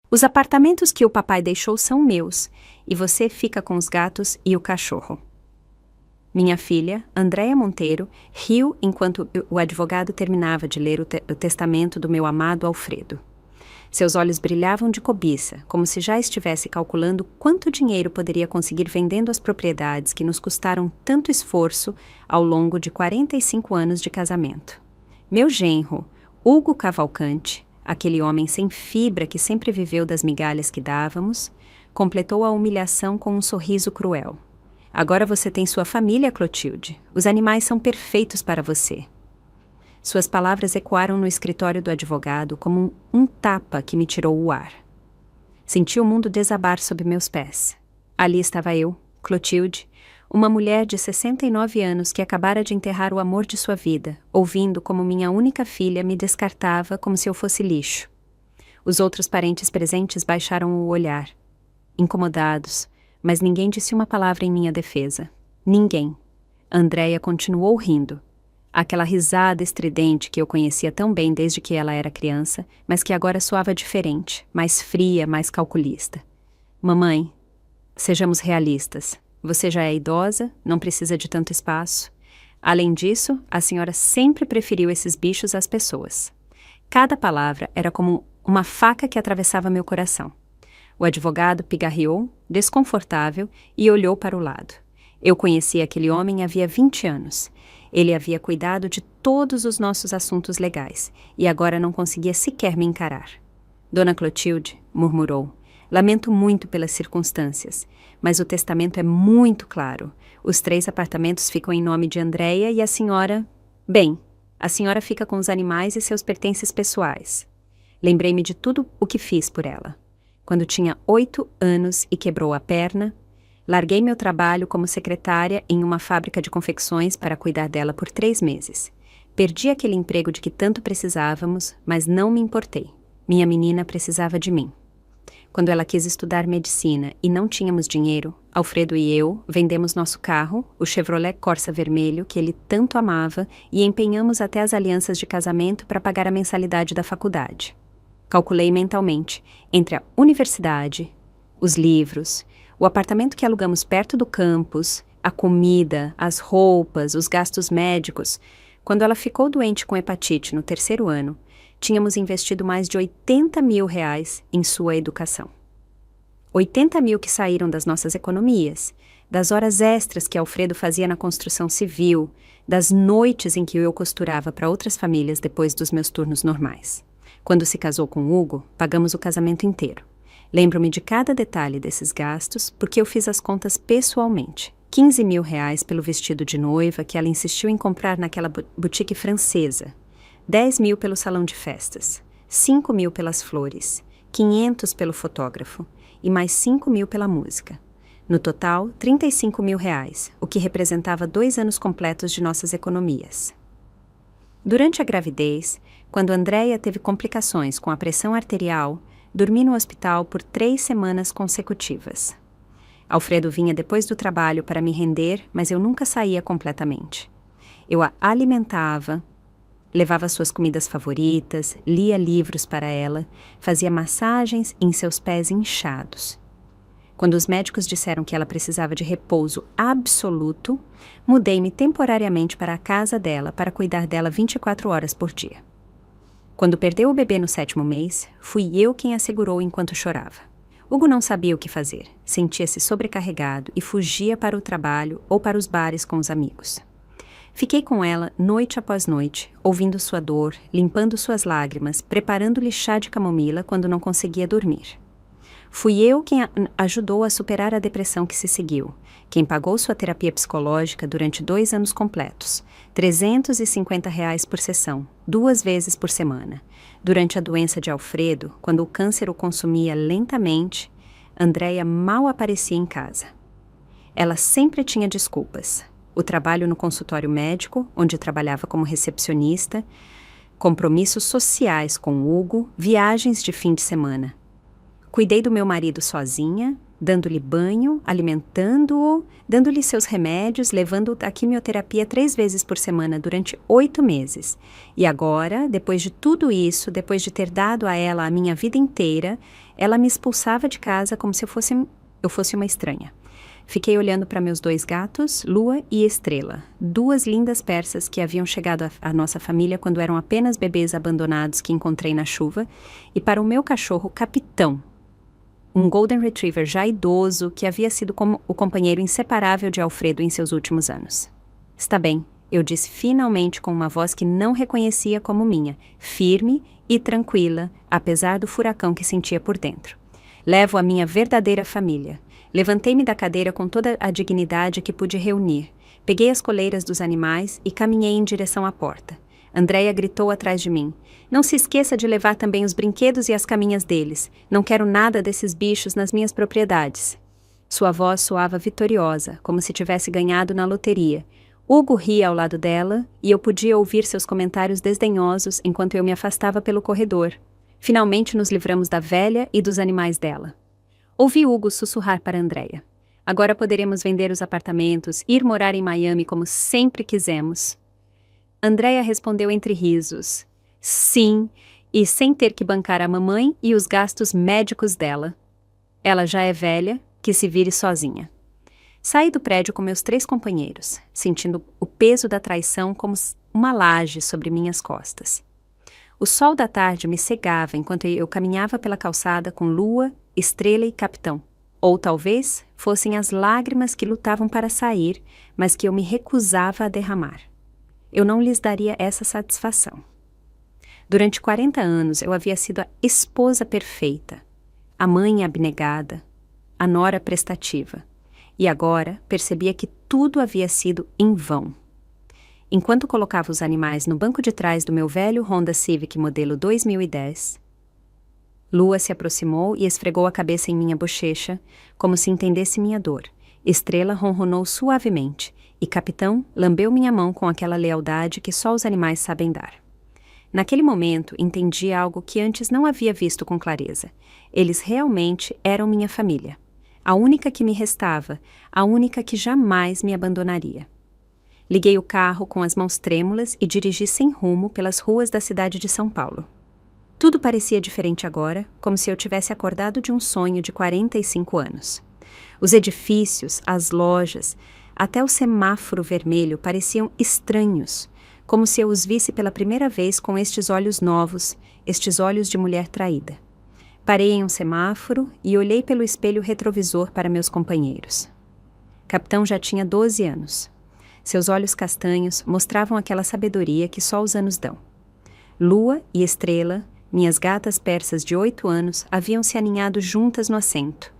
Os apartamentos que o papai deixou são meus, e você fica com os gatos e o cachorro. Minha filha, Andréia Monteiro, riu enquanto o advogado terminava de ler o testamento do meu amado Alfredo. Seus olhos brilhavam de cobiça, como se já estivesse calculando quanto dinheiro poderia conseguir vendendo as propriedades que nos custaram tanto esforço ao longo de 45 anos de casamento. Meu genro, Hugo Cavalcante, aquele homem sem fibra que sempre viveu das migalhas que dávamos, completou a humilhação com um sorriso cruel. Agora você tem sua família, Clotilde. Os animais são perfeitos para você. Suas palavras ecoaram no escritório do advogado como um tapa que me tirou o ar. Senti o mundo desabar sob meus pés. Ali estava eu, Clotilde, uma mulher de 69 anos que acabara de enterrar o amor de sua vida, ouvindo como minha única filha me descartava como se eu fosse lixo. Os outros parentes presentes baixaram o olhar, incomodados, mas ninguém disse uma palavra em minha defesa. Ninguém. Andréia continuou rindo. Aquela risada estridente que eu conhecia tão bem desde que ela era criança, mas que agora soava diferente, mais fria, mais calculista. Mamãe, sejamos realistas. Você já é idosa, não precisa de tanto espaço. Além disso, a senhora sempre preferiu esses bichos às pessoas. Cada palavra era como uma faca que atravessava meu coração. O advogado pigarreou, desconfortável, e olhou para o lado. Eu conhecia aquele homem havia 20 anos. Ele havia cuidado de todos os nossos assuntos legais, e agora não conseguia sequer me encarar. Dona Clotilde, murmurou, lamento muito pelas circunstâncias, mas o testamento é muito claro. Os 3 apartamentos ficam em nome de Andréia e a senhora... Bem, a senhora fica com os animais e seus pertences pessoais. Lembrei-me de tudo o que fiz por ela. Quando tinha 8 anos e quebrou a perna, larguei meu trabalho como secretária em uma fábrica de confecções para cuidar dela por 3 meses. Perdi aquele emprego de que tanto precisávamos, mas não me importei. Minha menina precisava de mim. Quando ela quis estudar medicina e não tínhamos dinheiro, Alfredo e eu vendemos nosso carro, o Chevrolet Corsa vermelho que ele tanto amava, e empenhamos até as alianças de casamento para pagar a mensalidade da faculdade. Calculei mentalmente, entre a universidade, os livros, o apartamento que alugamos perto do campus, a comida, as roupas, os gastos médicos. Quando ela ficou doente com hepatite no 3º ano, tínhamos investido mais de R$80 mil em sua educação. 80 mil que saíram das nossas economias, das horas extras que Alfredo fazia na construção civil, das noites em que eu costurava para outras famílias depois dos meus turnos normais. Quando se casou com Hugo, pagamos o casamento inteiro. Lembro-me de cada detalhe desses gastos, porque eu fiz as contas pessoalmente. R$15 mil pelo vestido de noiva que ela insistiu em comprar naquela boutique francesa. 10 mil pelo salão de festas. 5 mil pelas flores. 500 pelo fotógrafo. E mais 5 mil pela música. No total, R$35 mil, o que representava 2 anos completos de nossas economias. Durante a gravidez, quando Andréia teve complicações com a pressão arterial, dormi no hospital por 3 semanas consecutivas. Alfredo vinha depois do trabalho para me render, mas eu nunca saía completamente. Eu a alimentava, levava suas comidas favoritas, lia livros para ela, fazia massagens em seus pés inchados. Quando os médicos disseram que ela precisava de repouso absoluto, mudei-me temporariamente para a casa dela para cuidar dela 24 horas por dia. Quando perdeu o bebê no 7º mês, fui eu quem a segurou enquanto chorava. Hugo não sabia o que fazer, sentia-se sobrecarregado e fugia para o trabalho ou para os bares com os amigos. Fiquei com ela noite após noite, ouvindo sua dor, limpando suas lágrimas, preparando-lhe chá de camomila quando não conseguia dormir. Fui eu quem ajudou a superar a depressão que se seguiu, quem pagou sua terapia psicológica durante 2 anos completos, R$350 por sessão, 2 vezes por semana. Durante a doença de Alfredo, quando o câncer o consumia lentamente, Andréia mal aparecia em casa. Ela sempre tinha desculpas. O trabalho no consultório médico, onde trabalhava como recepcionista, compromissos sociais com Hugo, viagens de fim de semana. Cuidei do meu marido sozinha, dando-lhe banho, alimentando-o, dando-lhe seus remédios, levando-o à quimioterapia 3 vezes por semana durante 8 meses. E agora, depois de tudo isso, depois de ter dado a ela a minha vida inteira, ela me expulsava de casa como se eu fosse uma estranha. Fiquei olhando para meus 2 gatos, Lua e Estrela, 2 lindas persas que haviam chegado à nossa família quando eram apenas bebês abandonados que encontrei na chuva, e para o meu cachorro Capitão, um Golden Retriever já idoso que havia sido como o companheiro inseparável de Alfredo em seus últimos anos. Está bem, eu disse finalmente com uma voz que não reconhecia como minha, firme e tranquila, apesar do furacão que sentia por dentro. Levo a minha verdadeira família. Levantei-me da cadeira com toda a dignidade que pude reunir. Peguei as coleiras dos animais e caminhei em direção à porta. Andréia gritou atrás de mim. Não se esqueça de levar também os brinquedos e as caminhas deles. Não quero nada desses bichos nas minhas propriedades. Sua voz soava vitoriosa, como se tivesse ganhado na loteria. Hugo ria ao lado dela e eu podia ouvir seus comentários desdenhosos enquanto eu me afastava pelo corredor. Finalmente nos livramos da velha e dos animais dela. Ouvi Hugo sussurrar para Andréia. Agora poderemos vender os apartamentos, ir morar em Miami como sempre quisemos. Andréia respondeu entre risos. Sim, e sem ter que bancar a mamãe e os gastos médicos dela. Ela já é velha, que se vire sozinha. Saí do prédio com meus 3 companheiros, sentindo o peso da traição como uma laje sobre minhas costas. O sol da tarde me cegava enquanto eu caminhava pela calçada com Lua, Estrela e Capitão. Ou talvez fossem as lágrimas que lutavam para sair, mas que eu me recusava a derramar. Eu não lhes daria essa satisfação. Durante 40 anos eu havia sido a esposa perfeita, a mãe abnegada, a nora prestativa. E agora percebia que tudo havia sido em vão. Enquanto colocava os animais no banco de trás do meu velho Honda Civic modelo 2010, Lua se aproximou e esfregou a cabeça em minha bochecha, como se entendesse minha dor. Estrela ronronou suavemente, e Capitão lambeu minha mão com aquela lealdade que só os animais sabem dar. Naquele momento, entendi algo que antes não havia visto com clareza. Eles realmente eram minha família. A única que me restava, a única que jamais me abandonaria. Liguei o carro com as mãos trêmulas e dirigi sem rumo pelas ruas da cidade de São Paulo. Tudo parecia diferente agora, como se eu tivesse acordado de um sonho de 45 anos. Os edifícios, as lojas, até o semáforo vermelho pareciam estranhos, como se eu os visse pela primeira vez com estes olhos novos, estes olhos de mulher traída. Parei em um semáforo e olhei pelo espelho retrovisor para meus companheiros. Capitão já tinha 12 anos. Seus olhos castanhos mostravam aquela sabedoria que só os anos dão. Lua e Estrela, minhas gatas persas de 8 anos, haviam se aninhado juntas no assento,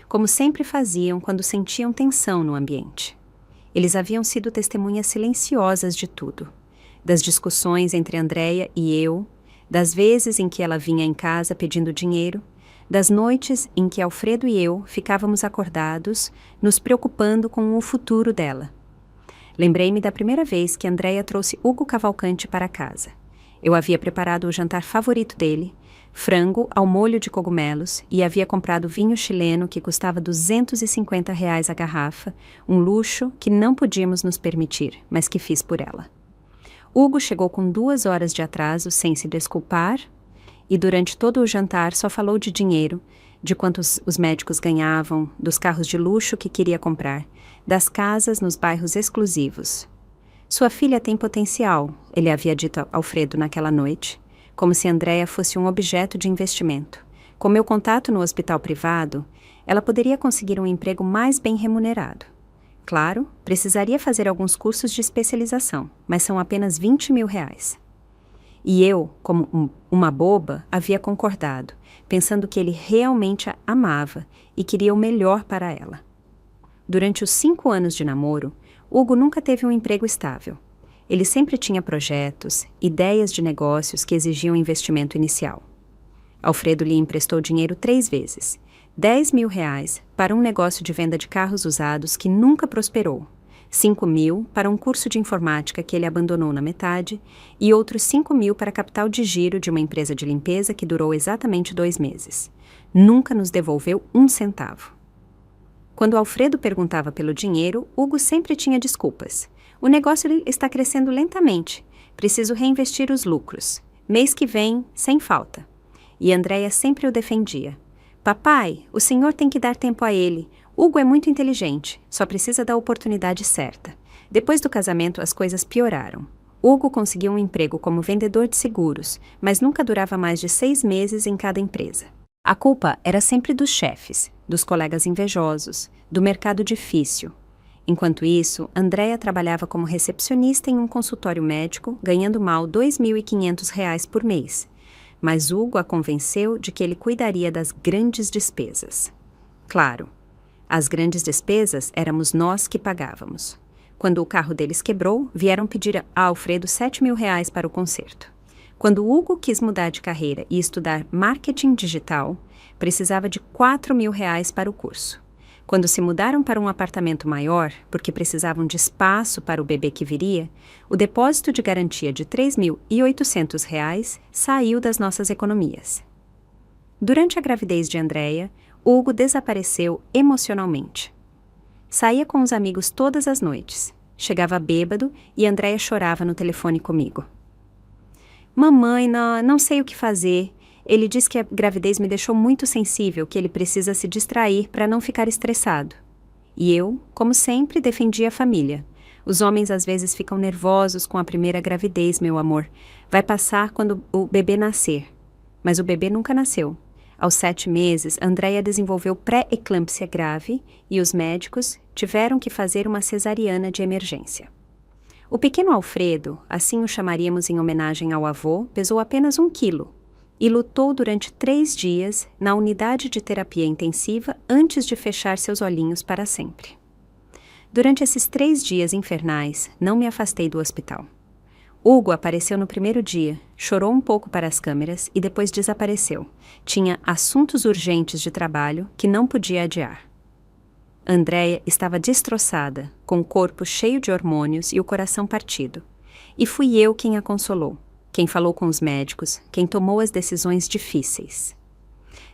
como sempre faziam quando sentiam tensão no ambiente. Eles haviam sido testemunhas silenciosas de tudo, das discussões entre Andréia e eu, das vezes em que ela vinha em casa pedindo dinheiro, das noites em que Alfredo e eu ficávamos acordados, nos preocupando com o futuro dela. Lembrei-me da primeira vez que Andréia trouxe Hugo Cavalcante para casa. Eu havia preparado o jantar favorito dele, frango ao molho de cogumelos, e havia comprado vinho chileno que custava R$ 250 a garrafa, um luxo que não podíamos nos permitir, mas que fiz por ela. Hugo chegou com 2 horas de atraso sem se desculpar e durante todo o jantar só falou de dinheiro, de quantos os médicos ganhavam, dos carros de luxo que queria comprar, das casas nos bairros exclusivos. Sua filha tem potencial, ele havia dito a Alfredo naquela noite, como se Andréia fosse um objeto de investimento. Com meu contato no hospital privado, ela poderia conseguir um emprego mais bem remunerado. Claro, precisaria fazer alguns cursos de especialização, mas são apenas R$ 20.000. E eu, como uma boba, havia concordado, pensando que ele realmente a amava e queria o melhor para ela. Durante os 5 anos de namoro, Hugo nunca teve um emprego estável. Ele sempre tinha projetos, ideias de negócios que exigiam investimento inicial. Alfredo lhe emprestou dinheiro 3 vezes. R$ 10.000 para um negócio de venda de carros usados que nunca prosperou, 5.000 para um curso de informática que ele abandonou na metade e outros 5.000 para capital de giro de uma empresa de limpeza que durou exatamente 2 meses. Nunca nos devolveu um centavo. Quando Alfredo perguntava pelo dinheiro, Hugo sempre tinha desculpas. O negócio está crescendo lentamente. Preciso reinvestir os lucros. Mês que vem, sem falta. E Andréia sempre o defendia. Papai, o senhor tem que dar tempo a ele. Hugo é muito inteligente, só precisa da oportunidade certa. Depois do casamento, as coisas pioraram. Hugo conseguiu um emprego como vendedor de seguros, mas nunca durava mais de 6 meses em cada empresa. A culpa era sempre dos chefes, dos colegas invejosos, do mercado difícil. Enquanto isso, Andréia trabalhava como recepcionista em um consultório médico, ganhando mal R$ 2.500 por mês. Mas Hugo a convenceu de que ele cuidaria das grandes despesas. Claro, as grandes despesas éramos nós que pagávamos. Quando o carro deles quebrou, vieram pedir a Alfredo R$ 7.000 para o conserto. Quando Hugo quis mudar de carreira e estudar marketing digital, precisava de R$ 4.000 para o curso. Quando se mudaram para um apartamento maior, porque precisavam de espaço para o bebê que viria, o depósito de garantia de R$ 3.800 saiu das nossas economias. Durante a gravidez de Andréia, Hugo desapareceu emocionalmente. Saía com os amigos todas as noites. Chegava bêbado e Andréia chorava no telefone comigo. Mamãe, não sei o que fazer. Ele diz que a gravidez me deixou muito sensível, que ele precisa se distrair para não ficar estressado. E eu, como sempre, defendia a família. Os homens às vezes ficam nervosos com a primeira gravidez, meu amor. Vai passar quando o bebê nascer. Mas o bebê nunca nasceu. Aos 7 meses, Andréia desenvolveu pré-eclâmpsia grave e os médicos tiveram que fazer uma cesariana de emergência. O pequeno Alfredo, assim o chamaríamos em homenagem ao avô, pesou apenas 1 quilo e lutou durante 3 dias na unidade de terapia intensiva antes de fechar seus olhinhos para sempre. Durante esses 3 dias infernais, não me afastei do hospital. Hugo apareceu no primeiro dia, chorou um pouco para as câmeras e depois desapareceu. Tinha assuntos urgentes de trabalho que não podia adiar. Andréia estava destroçada, com o corpo cheio de hormônios e o coração partido. E fui eu quem a consolou, quem falou com os médicos, quem tomou as decisões difíceis.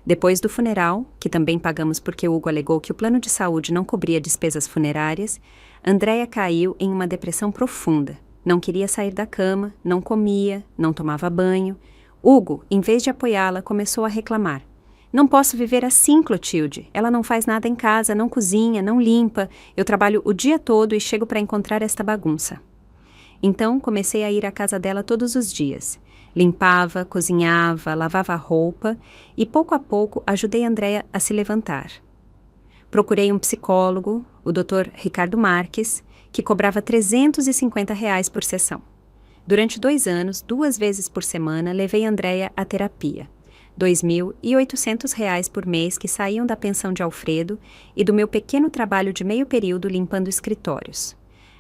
Depois do funeral, que também pagamos porque Hugo alegou que o plano de saúde não cobria despesas funerárias, Andréia caiu em uma depressão profunda. Não queria sair da cama, não comia, não tomava banho. Hugo, em vez de apoiá-la, começou a reclamar. Não posso viver assim, Clotilde. Ela não faz nada em casa, não cozinha, não limpa. Eu trabalho o dia todo e chego para encontrar esta bagunça. Então, comecei a ir à casa dela todos os dias. Limpava, cozinhava, lavava a roupa e, pouco a pouco, ajudei Andréia a se levantar. Procurei um psicólogo, o Dr. Ricardo Marques, que cobrava R$ 350 por sessão. Durante 2 anos, 2 vezes por semana, levei Andréia à terapia. R$ 2.800 por mês que saíam da pensão de Alfredo e do meu pequeno trabalho de meio período limpando escritórios.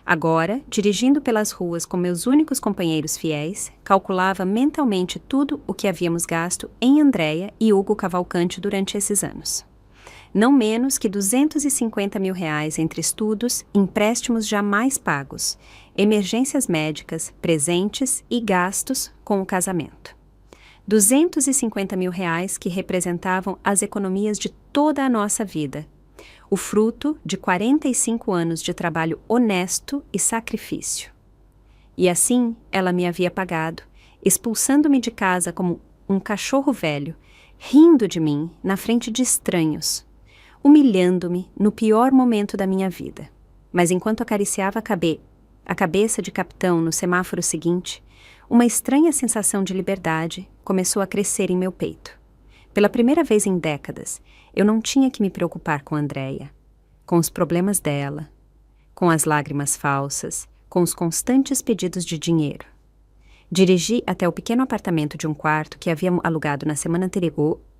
Agora, dirigindo pelas ruas com meus únicos companheiros fiéis, calculava mentalmente tudo o que havíamos gasto em Andréia e Hugo Cavalcante durante esses anos. Não menos que R$ 250 mil entre estudos, empréstimos jamais pagos, emergências médicas, presentes e gastos com o casamento. R$ 250 mil que representavam as economias de toda a nossa vida, o fruto de 45 anos de trabalho honesto e sacrifício. E assim ela me havia pagado, expulsando-me de casa como um cachorro velho, rindo de mim na frente de estranhos, humilhando-me no pior momento da minha vida. Mas enquanto acariciava a cabeça de capitão no semáforo seguinte, uma estranha sensação de liberdade começou a crescer em meu peito. Pela primeira vez em décadas, eu não tinha que me preocupar com Andréia, com os problemas dela, com as lágrimas falsas, com os constantes pedidos de dinheiro. Dirigi até o pequeno apartamento de um quarto que havíamos alugado na semana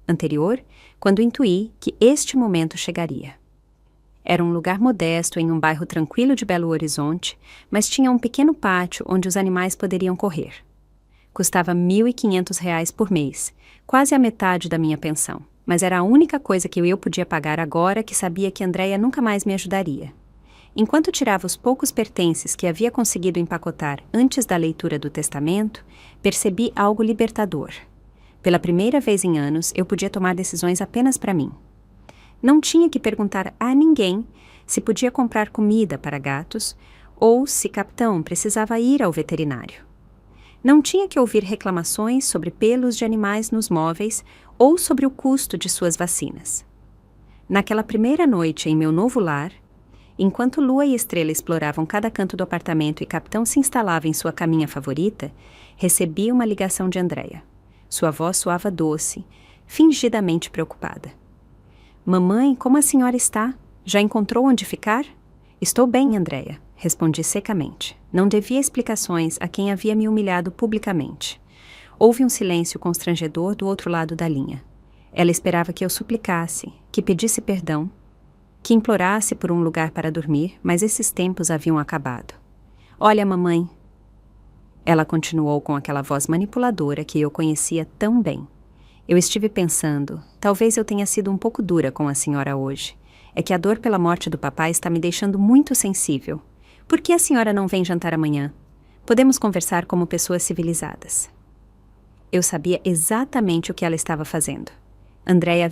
anterior, quando intuí que este momento chegaria. Era um lugar modesto em um bairro tranquilo de Belo Horizonte, mas tinha um pequeno pátio onde os animais poderiam correr. Custava R$ 1.500 por mês, quase a metade da minha pensão, mas era a única coisa que eu podia pagar agora que sabia que Andréia nunca mais me ajudaria. Enquanto tirava os poucos pertences que havia conseguido empacotar antes da leitura do testamento, percebi algo libertador. Pela primeira vez em anos, eu podia tomar decisões apenas para mim. Não tinha que perguntar a ninguém se podia comprar comida para gatos ou se capitão precisava ir ao veterinário. Não tinha que ouvir reclamações sobre pelos de animais nos móveis ou sobre o custo de suas vacinas. Naquela primeira noite em meu novo lar, enquanto Lua e Estrela exploravam cada canto do apartamento e capitão se instalava em sua caminha favorita, recebi uma ligação de Andréia. Sua voz soava doce, fingidamente preocupada. Mamãe, como a senhora está? Já encontrou onde ficar? Estou bem, Andréia, respondi secamente. Não devia explicações a quem havia me humilhado publicamente. Houve um silêncio constrangedor do outro lado da linha. Ela esperava que eu suplicasse, que pedisse perdão, que implorasse por um lugar para dormir, mas esses tempos haviam acabado. Olha, mamãe. Ela continuou com aquela voz manipuladora que eu conhecia tão bem. Eu estive pensando, talvez eu tenha sido um pouco dura com a senhora hoje. É que a dor pela morte do papai está me deixando muito sensível. Por que a senhora não vem jantar amanhã? Podemos conversar como pessoas civilizadas. Eu sabia exatamente o que ela estava fazendo. Andréia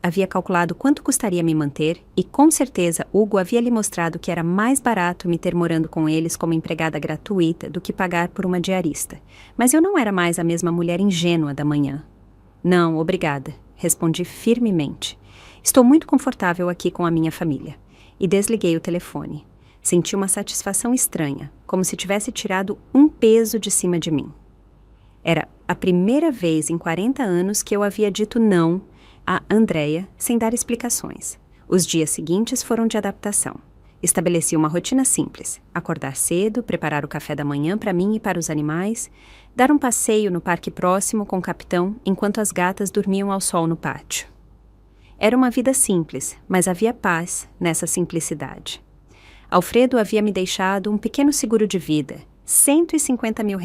havia calculado quanto custaria me manter e, com certeza, Hugo havia lhe mostrado que era mais barato me ter morando com eles como empregada gratuita do que pagar por uma diarista. Mas eu não era mais a mesma mulher ingênua da manhã. Não, obrigada, respondi firmemente. Estou muito confortável aqui com a minha família. E desliguei o telefone. Senti uma satisfação estranha, como se tivesse tirado um peso de cima de mim. Era a primeira vez em 40 anos que eu havia dito não a Andréia sem dar explicações. Os dias seguintes foram de adaptação. Estabeleci uma rotina simples: acordar cedo, preparar o café da manhã para mim e para os animais, dar um passeio no parque próximo com o capitão enquanto as gatas dormiam ao sol no pátio. Era uma vida simples, mas havia paz nessa simplicidade. Alfredo havia me deixado um pequeno seguro de vida, R$150 mil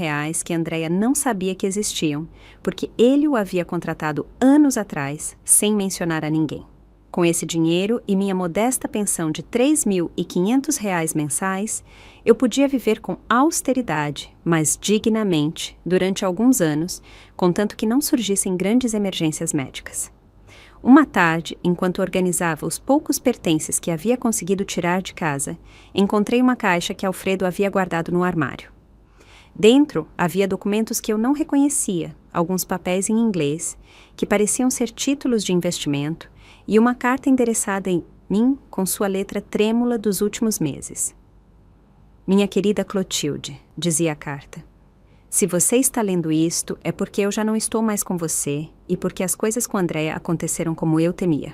que Andréia não sabia que existiam, porque ele o havia contratado anos atrás, sem mencionar a ninguém. Com esse dinheiro e minha modesta pensão de R$3.500 mensais, eu podia viver com austeridade, mas dignamente, durante alguns anos, contanto que não surgissem grandes emergências médicas. Uma tarde, enquanto organizava os poucos pertences que havia conseguido tirar de casa, encontrei uma caixa que Alfredo havia guardado no armário. Dentro havia documentos que eu não reconhecia, alguns papéis em inglês, que pareciam ser títulos de investimento, e uma carta endereçada em mim com sua letra trêmula dos últimos meses. Minha querida Clotilde, dizia a carta, se você está lendo isto, é porque eu já não estou mais com você e porque as coisas com Andréia aconteceram como eu temia.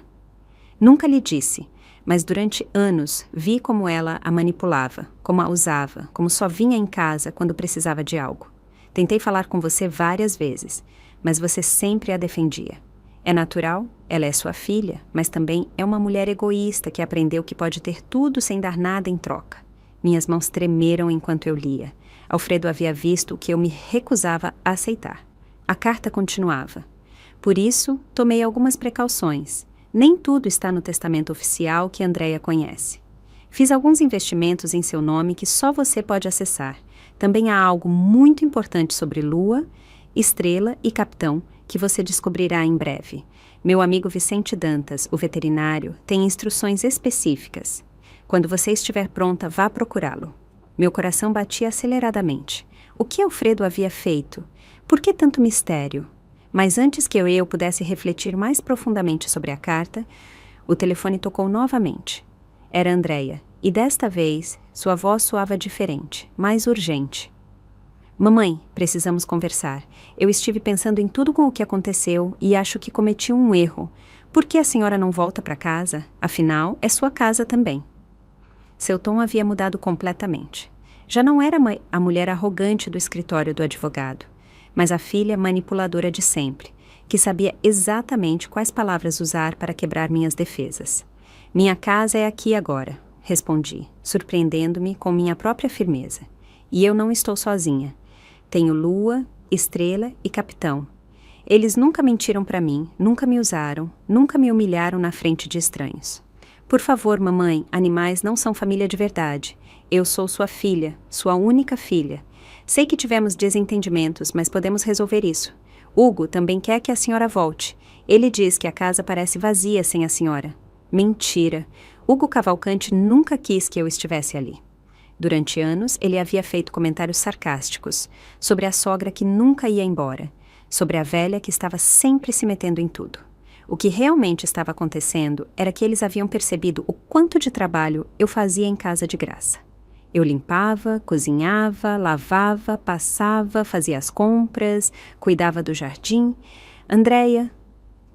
Nunca lhe disse, mas durante anos vi como ela a manipulava, como a usava, como só vinha em casa quando precisava de algo. Tentei falar com você várias vezes, mas você sempre a defendia. É natural, ela é sua filha, mas também é uma mulher egoísta que aprendeu que pode ter tudo sem dar nada em troca. Minhas mãos tremeram enquanto eu lia. Alfredo havia visto o que eu me recusava a aceitar. A carta continuava. Por isso, tomei algumas precauções. Nem tudo está no testamento oficial que Andréia conhece. Fiz alguns investimentos em seu nome que só você pode acessar. Também há algo muito importante sobre Lua, Estrela e Capitão que você descobrirá em breve. Meu amigo Vicente Dantas, o veterinário, tem instruções específicas. Quando você estiver pronta, vá procurá-lo. Meu coração batia aceleradamente. O que Alfredo havia feito? Por que tanto mistério? Mas antes que eu pudesse refletir mais profundamente sobre a carta, o telefone tocou novamente. Era Andréia, e desta vez sua voz soava diferente, mais urgente. Mamãe, precisamos conversar. Eu estive pensando em tudo com o que aconteceu e acho que cometi um erro. Por que a senhora não volta para casa? Afinal, é sua casa também. Seu tom havia mudado completamente. Já não era a mulher arrogante do escritório do advogado, mas a filha manipuladora de sempre, que sabia exatamente quais palavras usar para quebrar minhas defesas. Minha casa é aqui agora, respondi, surpreendendo-me com minha própria firmeza. E eu não estou sozinha. Tenho Lua, Estrela e Capitão. Eles nunca mentiram para mim, nunca me usaram, nunca me humilharam na frente de estranhos. Por favor, mamãe, animais não são família de verdade. Eu sou sua filha, sua única filha. Sei que tivemos desentendimentos, mas podemos resolver isso. Hugo também quer que a senhora volte. Ele diz que a casa parece vazia sem a senhora. Mentira. Hugo Cavalcante nunca quis que eu estivesse ali. Durante anos, ele havia feito comentários sarcásticos sobre a sogra que nunca ia embora, sobre a velha que estava sempre se metendo em tudo. O que realmente estava acontecendo era que eles haviam percebido o quanto de trabalho eu fazia em casa de graça. Eu limpava, cozinhava, lavava, passava, fazia as compras, cuidava do jardim. Andréia,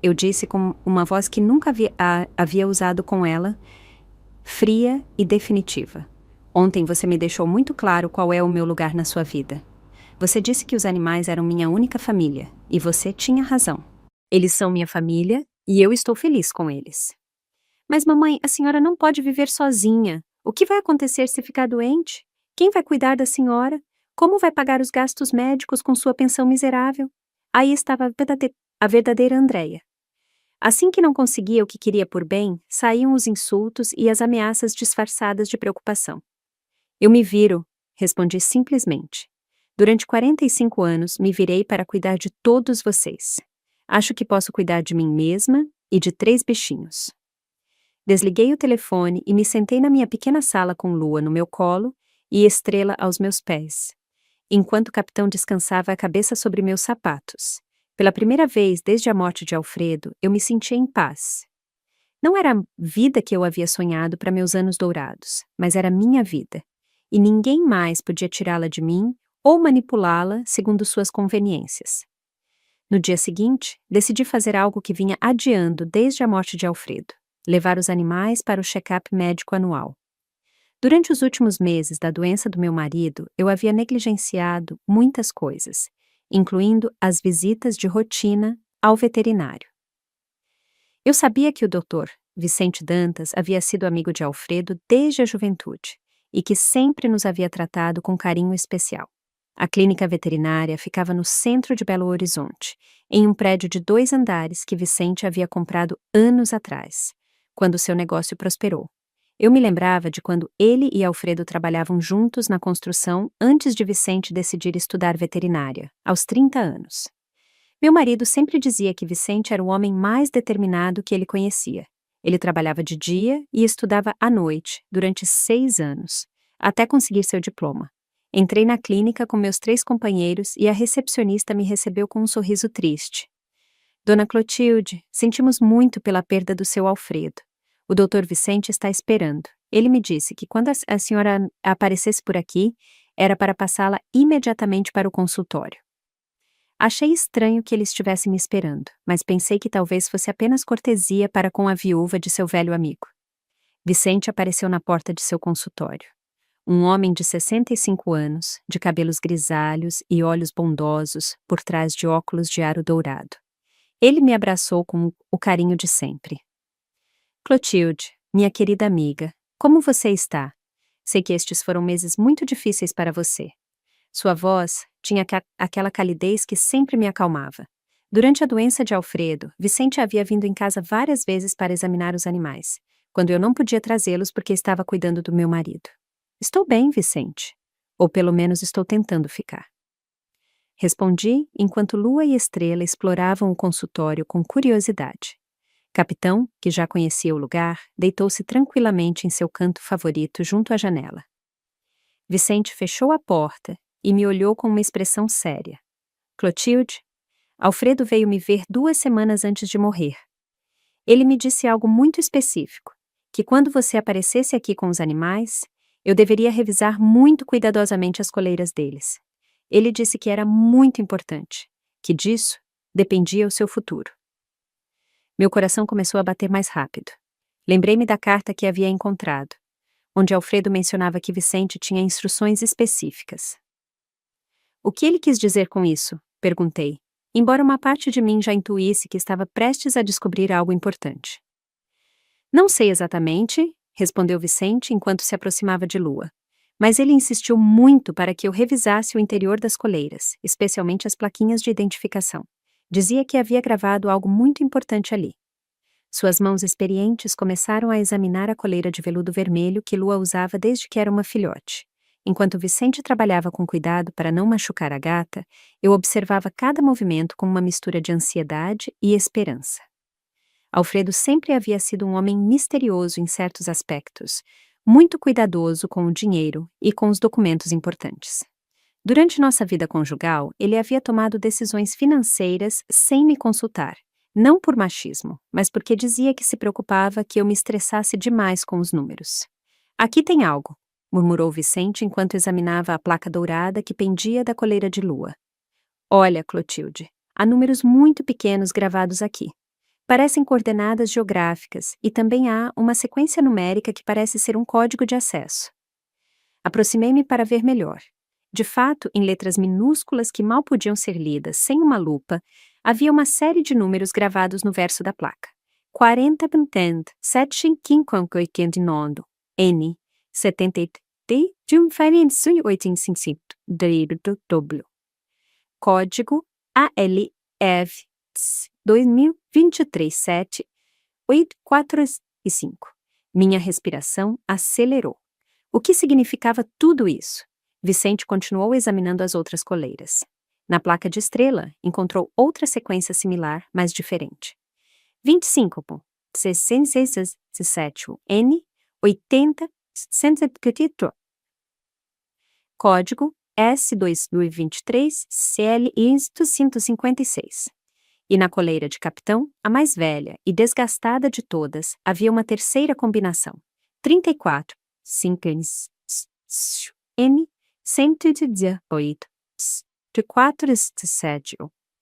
eu disse com uma voz que nunca havia usado com ela, fria e definitiva. Ontem você me deixou muito claro qual é o meu lugar na sua vida. Você disse que os animais eram minha única família, e você tinha razão. Eles são minha família, e eu estou feliz com eles. Mas mamãe, a senhora não pode viver sozinha. O que vai acontecer se ficar doente? Quem vai cuidar da senhora? Como vai pagar os gastos médicos com sua pensão miserável? Aí estava a verdadeira Andréia. Assim que não conseguia o que queria por bem, saíam os insultos e as ameaças disfarçadas de preocupação. Eu me viro, respondi simplesmente. Durante 45 anos, me virei para cuidar de todos vocês. Acho que posso cuidar de mim mesma e de 3 bichinhos. Desliguei o telefone e me sentei na minha pequena sala com Lua no meu colo e Estrela aos meus pés, enquanto o capitão descansava a cabeça sobre meus sapatos. Pela primeira vez desde a morte de Alfredo, eu me sentia em paz. Não era a vida que eu havia sonhado para meus anos dourados, mas era minha vida, e ninguém mais podia tirá-la de mim ou manipulá-la segundo suas conveniências. No dia seguinte, decidi fazer algo que vinha adiando desde a morte de Alfredo: levar os animais para o check-up médico anual. Durante os últimos meses da doença do meu marido, eu havia negligenciado muitas coisas, incluindo as visitas de rotina ao veterinário. Eu sabia que o Dr. Vicente Dantas havia sido amigo de Alfredo desde a juventude e que sempre nos havia tratado com carinho especial. A clínica veterinária ficava no centro de Belo Horizonte, em um prédio de 2 andares que Vicente havia comprado anos atrás, quando seu negócio prosperou. Eu me lembrava de quando ele e Alfredo trabalhavam juntos na construção antes de Vicente decidir estudar veterinária, aos 30 anos. Meu marido sempre dizia que Vicente era o homem mais determinado que ele conhecia. Ele trabalhava de dia e estudava à noite, durante 6 anos, até conseguir seu diploma. Entrei na clínica com meus 3 companheiros e a recepcionista me recebeu com um sorriso triste. Dona Clotilde, sentimos muito pela perda do seu Alfredo. O Dr. Vicente está esperando. Ele me disse que quando a senhora aparecesse por aqui, era para passá-la imediatamente para o consultório. Achei estranho que ele estivesse me esperando, mas pensei que talvez fosse apenas cortesia para com a viúva de seu velho amigo. Vicente apareceu na porta de seu consultório. Um homem de 65 anos, de cabelos grisalhos e olhos bondosos por trás de óculos de aro dourado. Ele me abraçou com o carinho de sempre. Clotilde, minha querida amiga, como você está? Sei que estes foram meses muito difíceis para você. Sua voz tinha aquela calidez que sempre me acalmava. Durante a doença de Alfredo, Vicente havia vindo em casa várias vezes para examinar os animais, quando eu não podia trazê-los porque estava cuidando do meu marido. Estou bem, Vicente. Ou pelo menos estou tentando ficar. Respondi enquanto Lua e Estrela exploravam o consultório com curiosidade. Capitão, que já conhecia o lugar, deitou-se tranquilamente em seu canto favorito junto à janela. Vicente fechou a porta e me olhou com uma expressão séria. Clotilde, Alfredo veio me ver 2 semanas antes de morrer. Ele me disse algo muito específico, que quando você aparecesse aqui com os animais, eu deveria revisar muito cuidadosamente as coleiras deles. Ele disse que era muito importante, que disso dependia o seu futuro. Meu coração começou a bater mais rápido. Lembrei-me da carta que havia encontrado, onde Alfredo mencionava que Vicente tinha instruções específicas. O que ele quis dizer com isso? Perguntei, embora uma parte de mim já intuísse que estava prestes a descobrir algo importante. Não sei exatamente, respondeu Vicente enquanto se aproximava de Lua, mas ele insistiu muito para que eu revisasse o interior das coleiras, especialmente as plaquinhas de identificação. Dizia que havia gravado algo muito importante ali. Suas mãos experientes começaram a examinar a coleira de veludo vermelho que Lua usava desde que era uma filhote, Enquanto Vicente trabalhava com cuidado para não machucar a gata, eu observava cada movimento com uma mistura de ansiedade e esperança. Alfredo sempre havia sido um homem misterioso em certos aspectos, muito cuidadoso com o dinheiro e com os documentos importantes. Durante nossa vida conjugal, ele havia tomado decisões financeiras sem me consultar, não por machismo, mas porque dizia que se preocupava que eu me estressasse demais com os números. Aqui tem algo, murmurou Vicente enquanto examinava a placa dourada que pendia da coleira de lua. Olha, Clotilde, há números muito pequenos gravados aqui. Parecem coordenadas geográficas e também há uma sequência numérica que parece ser um código de acesso. Aproximei-me para ver melhor. De fato, em letras minúsculas que mal podiam ser lidas sem uma lupa, havia uma série de números gravados no verso da placa. 40% 7589 N 70 de 1,855 Código ALF 2023-7 845. Minha respiração acelerou. O que significava tudo isso? Vicente continuou examinando as outras coleiras. Na placa de estrela, encontrou outra sequência similar, mas diferente. 25.667 N 80 174. Código S2023 CL 156. E na coleira de capitão, a mais velha e desgastada de todas, havia uma terceira combinação. 34 5 N 118 447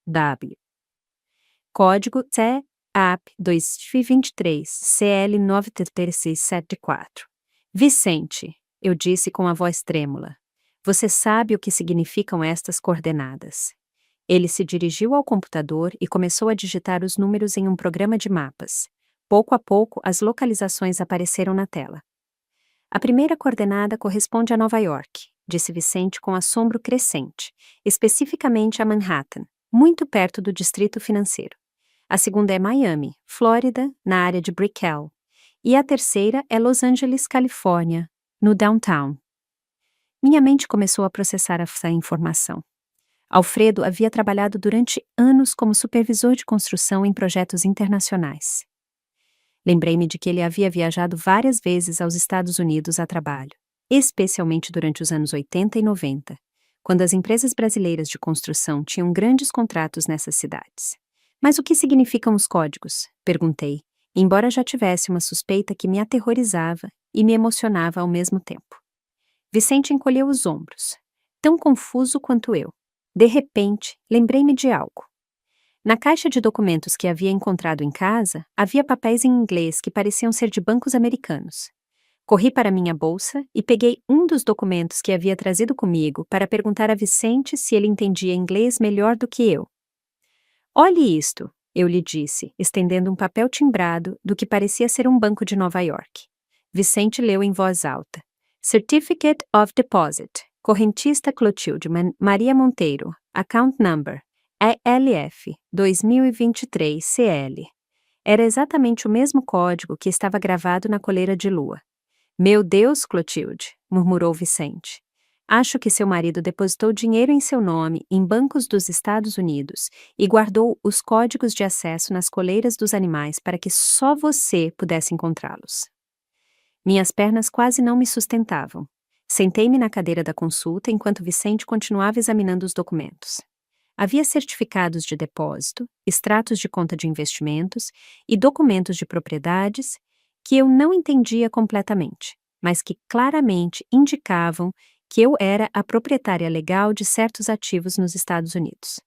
W. Código CAP 2023 CL 93674. Vicente, eu disse com a voz trêmula, você sabe o que significam estas coordenadas. Ele se dirigiu ao computador e começou a digitar os números em um programa de mapas. Pouco a pouco, as localizações apareceram na tela. A primeira coordenada corresponde a Nova York, disse Vicente com assombro crescente, especificamente a Manhattan, muito perto do distrito financeiro. A segunda é Miami, Flórida, na área de Brickell. E a terceira é Los Angeles, Califórnia, no downtown. Minha mente começou a processar essa informação. Alfredo havia trabalhado durante anos como supervisor de construção em projetos internacionais. Lembrei-me de que ele havia viajado várias vezes aos Estados Unidos a trabalho, especialmente durante os anos 80 e 90, quando as empresas brasileiras de construção tinham grandes contratos nessas cidades. Mas o que significam os códigos? Perguntei, embora já tivesse uma suspeita que me aterrorizava e me emocionava ao mesmo tempo. Vicente encolheu os ombros, tão confuso quanto eu. De repente, lembrei-me de algo. Na caixa de documentos que havia encontrado em casa, havia papéis em inglês que pareciam ser de bancos americanos. Corri para minha bolsa e peguei um dos documentos que havia trazido comigo para perguntar a Vicente se ele entendia inglês melhor do que eu. Olhe isto, eu lhe disse, estendendo um papel timbrado do que parecia ser um banco de Nova York. Vicente leu em voz alta. Certificate of Deposit. Correntista Clotilde Maria Monteiro, Account Number, ELF 2023 CL. Era exatamente o mesmo código que estava gravado na coleira de lua. Meu Deus, Clotilde, murmurou Vicente. Acho que seu marido depositou dinheiro em seu nome em bancos dos Estados Unidos e guardou os códigos de acesso nas coleiras dos animais para que só você pudesse encontrá-los. Minhas pernas quase não me sustentavam. Sentei-me na cadeira da consulta enquanto Vicente continuava examinando os documentos. Havia certificados de depósito, extratos de conta de investimentos e documentos de propriedades que eu não entendia completamente, mas que claramente indicavam que eu era a proprietária legal de certos ativos nos Estados Unidos.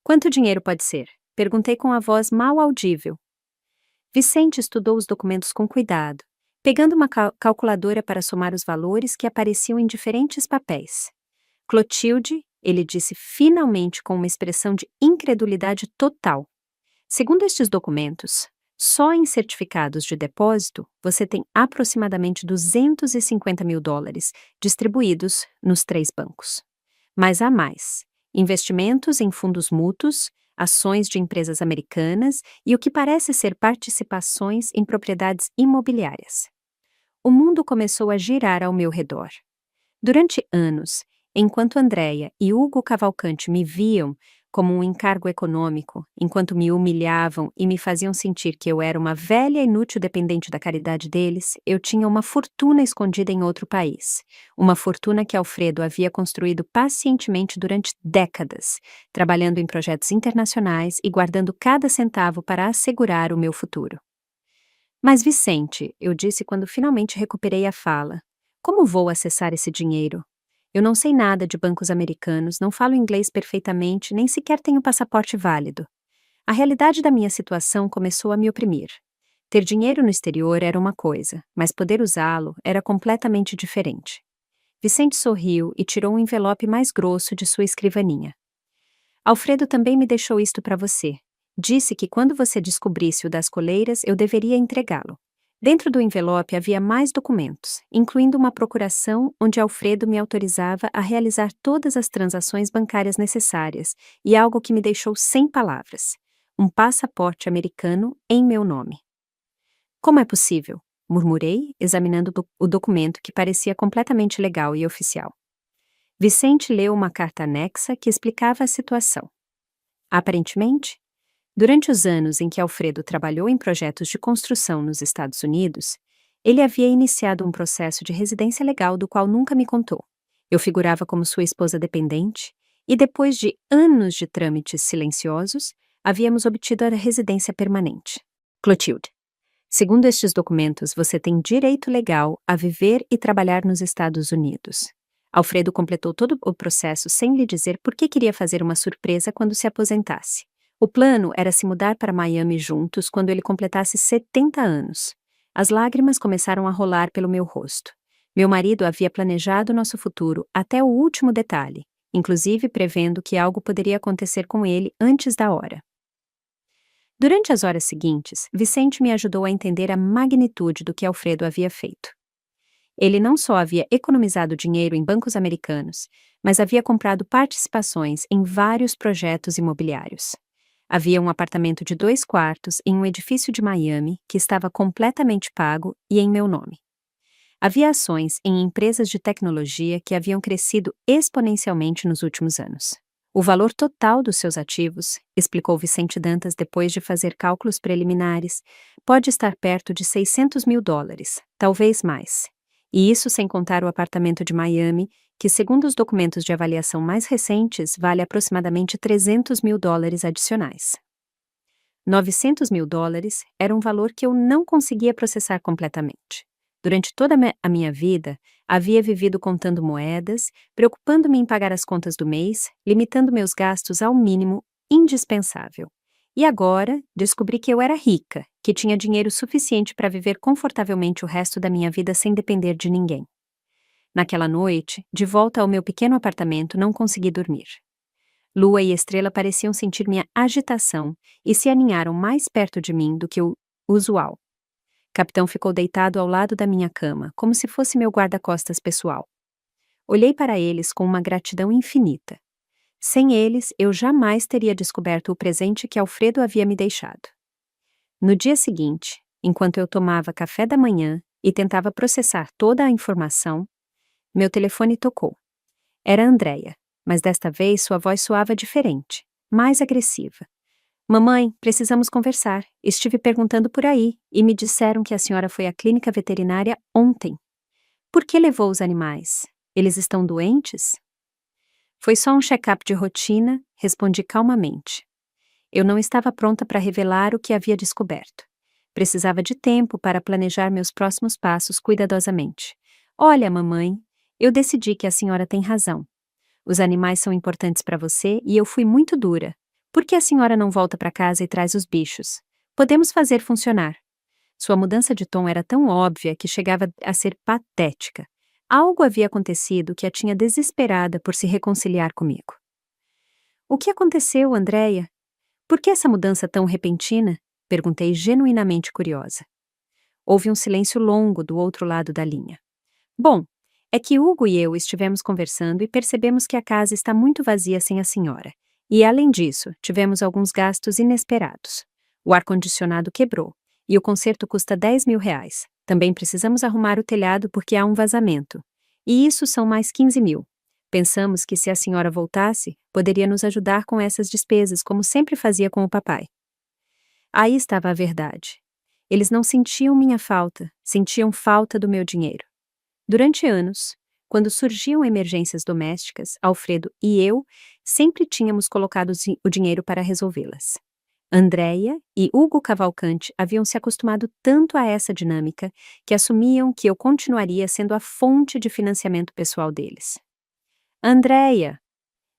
Quanto dinheiro pode ser? Perguntei com a voz mal audível. Vicente estudou os documentos com cuidado, pegando uma calculadora para somar os valores que apareciam em diferentes papéis. Clotilde, ele disse finalmente com uma expressão de incredulidade total. Segundo estes documentos, só em certificados de depósito você tem aproximadamente $250 mil distribuídos nos 3 bancos. Mas há mais: investimentos em fundos mútuos, ações de empresas americanas e o que parece ser participações em propriedades imobiliárias. O mundo começou a girar ao meu redor. Durante anos, enquanto Andrea e Hugo Cavalcante me viam como um encargo econômico, enquanto me humilhavam e me faziam sentir que eu era uma velha e inútil dependente da caridade deles, eu tinha uma fortuna escondida em outro país. Uma fortuna que Alfredo havia construído pacientemente durante décadas, trabalhando em projetos internacionais e guardando cada centavo para assegurar o meu futuro. Mas Vicente, eu disse quando finalmente recuperei a fala, como vou acessar esse dinheiro? Eu não sei nada de bancos americanos, não falo inglês perfeitamente, nem sequer tenho passaporte válido. A realidade da minha situação começou a me oprimir. Ter dinheiro no exterior era uma coisa, mas poder usá-lo era completamente diferente. Vicente sorriu e tirou um envelope mais grosso de sua escrivaninha. Alfredo também me deixou isto para você. Disse que quando você descobrisse o das coleiras, eu deveria entregá-lo. Dentro do envelope havia mais documentos, incluindo uma procuração onde Alfredo me autorizava a realizar todas as transações bancárias necessárias e algo que me deixou sem palavras: um passaporte americano em meu nome. Como é possível? Murmurei, examinando o documento que parecia completamente legal e oficial. Vicente leu uma carta anexa que explicava a situação. Aparentemente, durante os anos em que Alfredo trabalhou em projetos de construção nos Estados Unidos, ele havia iniciado um processo de residência legal do qual nunca me contou. Eu figurava como sua esposa dependente, e depois de anos de trâmites silenciosos, havíamos obtido a residência permanente. Clotilde, segundo estes documentos, você tem direito legal a viver e trabalhar nos Estados Unidos. Alfredo completou todo o processo sem lhe dizer por que queria fazer uma surpresa quando se aposentasse. O plano era se mudar para Miami juntos quando ele completasse 70 anos. As lágrimas começaram a rolar pelo meu rosto. Meu marido havia planejado nosso futuro até o último detalhe, inclusive prevendo que algo poderia acontecer com ele antes da hora. Durante as horas seguintes, Vicente me ajudou a entender a magnitude do que Alfredo havia feito. Ele não só havia economizado dinheiro em bancos americanos, mas havia comprado participações em vários projetos imobiliários. Havia um apartamento de 2 quartos em um edifício de Miami que estava completamente pago e em meu nome. Havia ações em empresas de tecnologia que haviam crescido exponencialmente nos últimos anos. O valor total dos seus ativos, explicou Vicente Dantas depois de fazer cálculos preliminares, pode estar perto de $600 mil, talvez mais. E isso sem contar o apartamento de Miami, que, segundo os documentos de avaliação mais recentes, vale aproximadamente $300 mil adicionais. $900 mil era um valor que eu não conseguia processar completamente. Durante toda a minha vida, havia vivido contando moedas, preocupando-me em pagar as contas do mês, limitando meus gastos ao mínimo indispensável. E agora, descobri que eu era rica, que tinha dinheiro suficiente para viver confortavelmente o resto da minha vida sem depender de ninguém. Naquela noite, de volta ao meu pequeno apartamento, não consegui dormir. Lua e Estrela pareciam sentir minha agitação e se aninharam mais perto de mim do que o usual. Capitão ficou deitado ao lado da minha cama, como se fosse meu guarda-costas pessoal. Olhei para eles com uma gratidão infinita. Sem eles, eu jamais teria descoberto o presente que Alfredo havia me deixado. No dia seguinte, enquanto eu tomava café da manhã e tentava processar toda a informação, meu telefone tocou. Era Andrea, mas desta vez sua voz soava diferente, mais agressiva. Mamãe, precisamos conversar. Estive perguntando por aí e me disseram que a senhora foi à clínica veterinária ontem. Por que levou os animais? Eles estão doentes? Foi só um check-up de rotina, respondi calmamente. Eu não estava pronta para revelar o que havia descoberto. Precisava de tempo para planejar meus próximos passos cuidadosamente. Olha, mamãe, eu decidi que a senhora tem razão. Os animais são importantes para você e eu fui muito dura. Por que a senhora não volta para casa e traz os bichos? Podemos fazer funcionar. Sua mudança de tom era tão óbvia que chegava a ser patética. Algo havia acontecido que a tinha desesperada por se reconciliar comigo. O que aconteceu, Andrea? Por que essa mudança tão repentina? Perguntei genuinamente curiosa. Houve um silêncio longo do outro lado da linha. Bom, é que Hugo e eu estivemos conversando e percebemos que a casa está muito vazia sem a senhora. E, além disso, tivemos alguns gastos inesperados. O ar-condicionado quebrou, e o conserto custa R$10 mil. Também precisamos arrumar o telhado porque há um vazamento. E isso são mais 15.000. Pensamos que se a senhora voltasse, poderia nos ajudar com essas despesas, como sempre fazia com o papai. Aí estava a verdade. Eles não sentiam minha falta, sentiam falta do meu dinheiro. Durante anos, quando surgiam emergências domésticas, Alfredo e eu sempre tínhamos colocado o dinheiro para resolvê-las. Andréia e Hugo Cavalcante haviam se acostumado tanto a essa dinâmica que assumiam que eu continuaria sendo a fonte de financiamento pessoal deles. Andréia,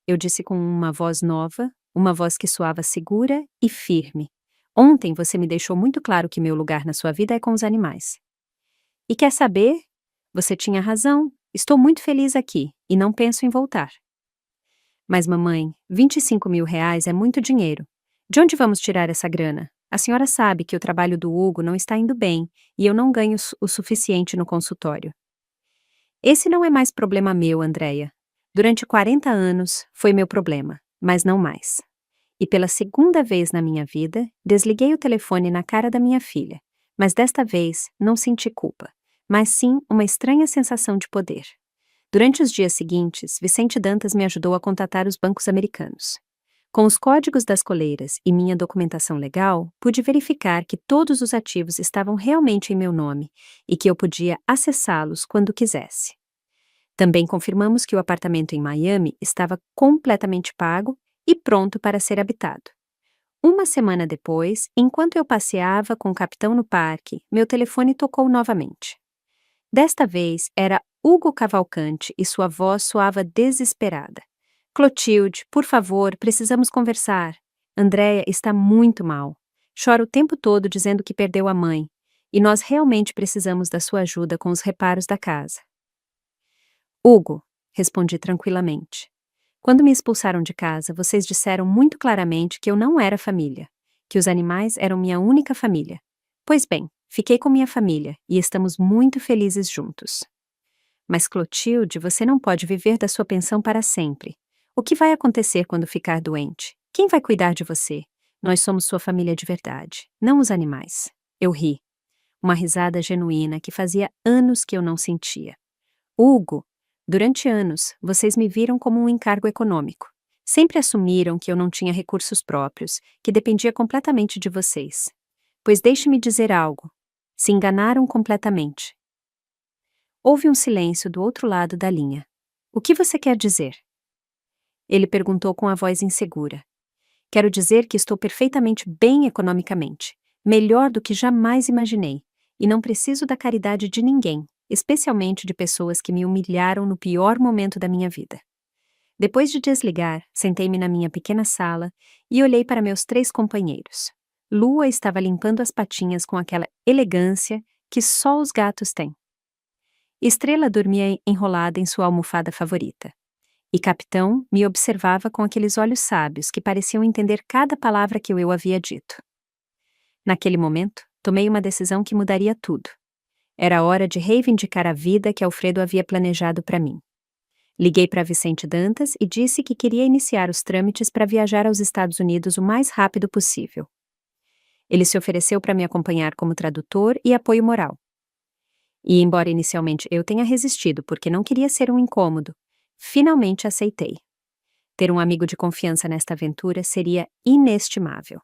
eu disse com uma voz nova, uma voz que soava segura e firme. Ontem você me deixou muito claro que meu lugar na sua vida é com os animais. E quer saber? Você tinha razão. Estou muito feliz aqui e não penso em voltar. Mas mamãe, 25.000 reais é muito dinheiro. De onde vamos tirar essa grana? A senhora sabe que o trabalho do Hugo não está indo bem e eu não ganho o suficiente no consultório. Esse não é mais problema meu, Andréia. Durante 40 anos foi meu problema, mas não mais. E pela segunda vez na minha vida, desliguei o telefone na cara da minha filha, mas desta vez não senti culpa, mas sim uma estranha sensação de poder. Durante os dias seguintes, Vicente Dantas me ajudou a contatar os bancos americanos. Com os códigos das coleiras e minha documentação legal, pude verificar que todos os ativos estavam realmente em meu nome e que eu podia acessá-los quando quisesse. Também confirmamos que o apartamento em Miami estava completamente pago e pronto para ser habitado. Uma semana depois, enquanto eu passeava com o capitão no parque, meu telefone tocou novamente. Desta vez era Hugo Cavalcante e sua voz soava desesperada. Clotilde, por favor, precisamos conversar. Andréia está muito mal. Chora o tempo todo dizendo que perdeu a mãe. E nós realmente precisamos da sua ajuda com os reparos da casa. Hugo, respondi tranquilamente. Quando me expulsaram de casa, vocês disseram muito claramente que eu não era família, que os animais eram minha única família. Pois bem, fiquei com minha família e estamos muito felizes juntos. Mas Clotilde, você não pode viver da sua pensão para sempre. O que vai acontecer quando ficar doente? Quem vai cuidar de você? Nós somos sua família de verdade, não os animais. Eu ri. Uma risada genuína que fazia anos que eu não sentia. Hugo, durante anos, vocês me viram como um encargo econômico. Sempre assumiram que eu não tinha recursos próprios, que dependia completamente de vocês. Pois deixe-me dizer algo. Se enganaram completamente. Houve um silêncio do outro lado da linha. O que você quer dizer? Ele perguntou com a voz insegura. Quero dizer que estou perfeitamente bem economicamente, melhor do que jamais imaginei, e não preciso da caridade de ninguém, especialmente de pessoas que me humilharam no pior momento da minha vida. Depois de desligar, sentei-me na minha pequena sala e olhei para meus 3 companheiros. Lua estava limpando as patinhas com aquela elegância que só os gatos têm. Estrela dormia enrolada em sua almofada favorita. E Capitão me observava com aqueles olhos sábios que pareciam entender cada palavra que eu havia dito. Naquele momento, tomei uma decisão que mudaria tudo. Era hora de reivindicar a vida que Alfredo havia planejado para mim. Liguei para Vicente Dantas e disse que queria iniciar os trâmites para viajar aos Estados Unidos o mais rápido possível. Ele se ofereceu para me acompanhar como tradutor e apoio moral. E embora inicialmente eu tenha resistido porque não queria ser um incômodo, finalmente aceitei. Ter um amigo de confiança nesta aventura seria inestimável.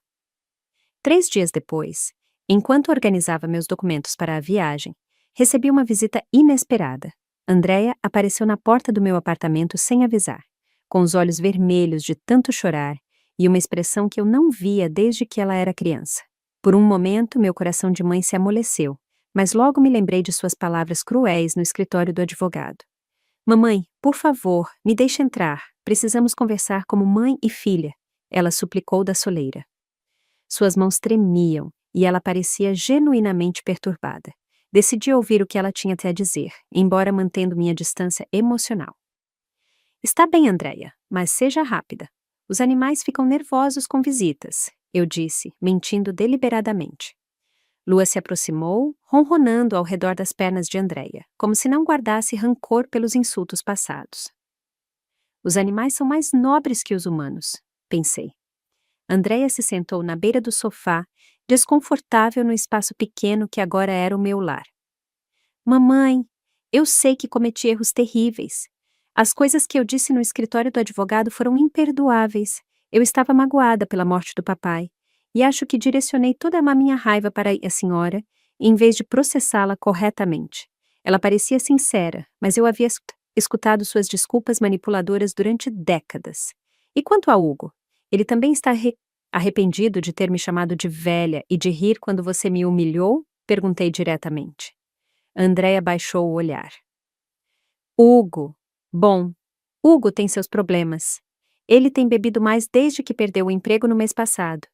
3 dias depois, enquanto organizava meus documentos para a viagem, recebi uma visita inesperada. Andréia apareceu na porta do meu apartamento sem avisar, com os olhos vermelhos de tanto chorar e uma expressão que eu não via desde que ela era criança. Por um momento, meu coração de mãe se amoleceu, mas logo me lembrei de suas palavras cruéis no escritório do advogado. Mamãe, por favor, me deixe entrar. Precisamos conversar como mãe e filha, ela suplicou da soleira. Suas mãos tremiam e ela parecia genuinamente perturbada. Decidi ouvir o que ela tinha a dizer, embora mantendo minha distância emocional. Está bem, Andréia, mas seja rápida. Os animais ficam nervosos com visitas, eu disse, mentindo deliberadamente. Lua se aproximou, ronronando ao redor das pernas de Andréia, como se não guardasse rancor pelos insultos passados. Os animais são mais nobres que os humanos, pensei. Andréia se sentou na beira do sofá, desconfortável no espaço pequeno que agora era o meu lar. Mamãe, Eu sei que cometi erros terríveis. As coisas que eu disse no escritório do advogado foram imperdoáveis. Eu estava magoada pela morte do papai. E acho que direcionei toda a minha raiva para a senhora, em vez de processá-la corretamente. Ela parecia sincera, mas eu havia escutado suas desculpas manipuladoras durante décadas. E quanto a Hugo? Ele também está arrependido de ter me chamado de velha e de rir quando você me humilhou? Perguntei diretamente. Andréia baixou o olhar. Hugo. Bom, Hugo tem seus problemas. Ele tem bebido mais desde que perdeu o emprego no mês passado.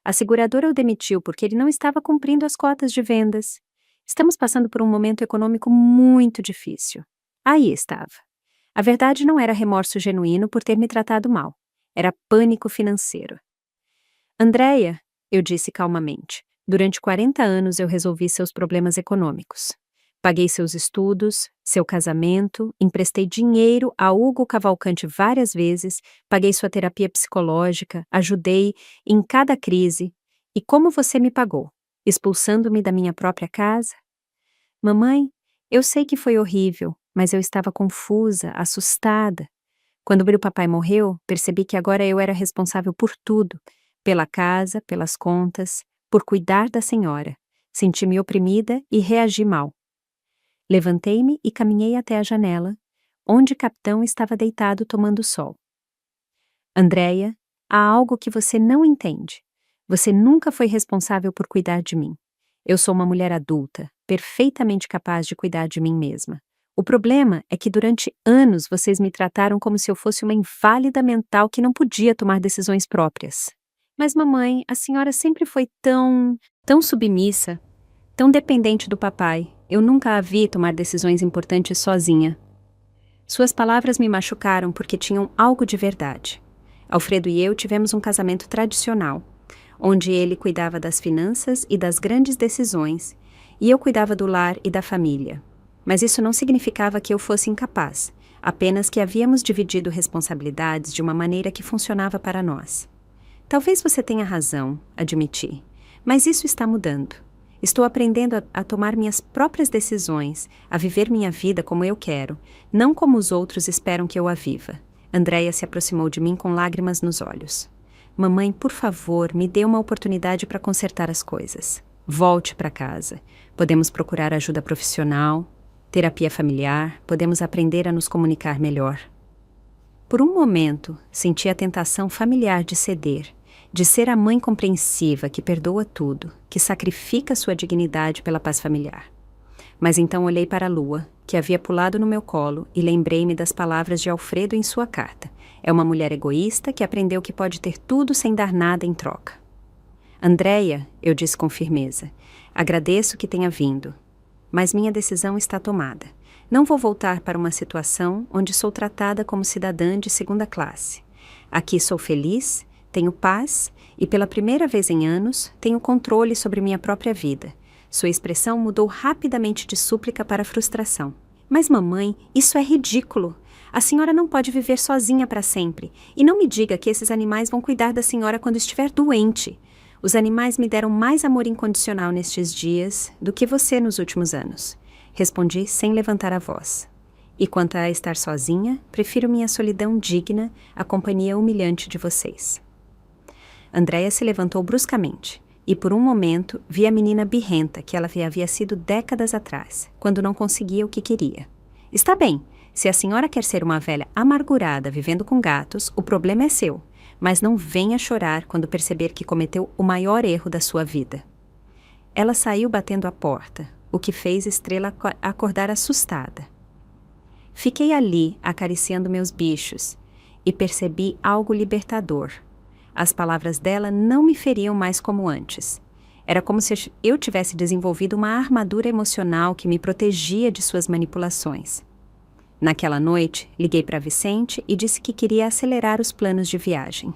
A seguradora o demitiu porque ele não estava cumprindo as cotas de vendas. Estamos passando por um momento econômico muito difícil. Aí estava. A verdade não era remorso genuíno por ter me tratado mal. Era pânico financeiro. Andréia, eu disse calmamente, durante 40 anos eu resolvi seus problemas econômicos. Paguei seus estudos, seu casamento, emprestei dinheiro a Hugo Cavalcante várias vezes, paguei sua terapia psicológica, ajudei em cada crise. E como você me pagou? Expulsando-me da minha própria casa? Mamãe, eu sei que foi horrível, mas eu estava confusa, assustada. Quando meu papai morreu, percebi que agora eu era responsável por tudo, pela casa, pelas contas, por cuidar da senhora. Senti-me oprimida e reagi mal. Levantei-me e caminhei até a janela, onde o capitão estava deitado tomando sol. Andréia, há algo que você não entende. Você nunca foi responsável por cuidar de mim. Eu sou uma mulher adulta, perfeitamente capaz de cuidar de mim mesma. O problema é que durante anos vocês me trataram como se eu fosse uma inválida mental que não podia tomar decisões próprias. Mas mamãe, a senhora sempre foi tão submissa, tão dependente do papai. Eu nunca a vi tomar decisões importantes sozinha. Suas palavras me machucaram porque tinham algo de verdade. Alfredo e eu tivemos um casamento tradicional, onde ele cuidava das finanças e das grandes decisões, e eu cuidava do lar e da família. Mas isso não significava que eu fosse incapaz, apenas que havíamos dividido responsabilidades de uma maneira que funcionava para nós. Talvez você tenha razão, admiti, mas isso está mudando. Estou aprendendo a tomar minhas próprias decisões, a viver minha vida como eu quero, não como os outros esperam que eu a viva. Andréia se aproximou de mim com lágrimas nos olhos. Mamãe, por favor, me dê uma oportunidade para consertar as coisas. Volte para casa. Podemos procurar ajuda profissional, terapia familiar, podemos aprender a nos comunicar melhor. Por um momento, senti a tentação familiar de ceder, de ser a mãe compreensiva que perdoa tudo, que sacrifica sua dignidade pela paz familiar. Mas então olhei para a lua, que havia pulado no meu colo, e lembrei-me das palavras de Alfredo em sua carta. É uma mulher egoísta que aprendeu que pode ter tudo sem dar nada em troca. Andréia, eu disse com firmeza, agradeço que tenha vindo, mas minha decisão está tomada. Não vou voltar para uma situação onde sou tratada como cidadã de segunda classe. Aqui sou feliz, tenho paz e, pela primeira vez em anos, tenho controle sobre minha própria vida. Sua expressão mudou rapidamente de súplica para frustração. Mas, mamãe, isso é ridículo. A senhora não pode viver sozinha para sempre. E não me diga que esses animais vão cuidar da senhora quando estiver doente. Os animais me deram mais amor incondicional nestes dias do que você nos últimos anos. Respondi sem levantar a voz. E quanto a estar sozinha, prefiro minha solidão digna à companhia humilhante de vocês. Andréia se levantou bruscamente, e por um momento vi a menina birrenta que ela havia sido décadas atrás, quando não conseguia o que queria. Está bem, se a senhora quer ser uma velha amargurada vivendo com gatos, o problema é seu, mas não venha chorar quando perceber que cometeu o maior erro da sua vida. Ela saiu batendo a porta, o que fez Estrela acordar assustada. Fiquei ali, acariciando meus bichos, e percebi algo libertador. As palavras dela não me feriam mais como antes. Era como se eu tivesse desenvolvido uma armadura emocional que me protegia de suas manipulações. Naquela noite, liguei para Vicente e disse que queria acelerar os planos de viagem.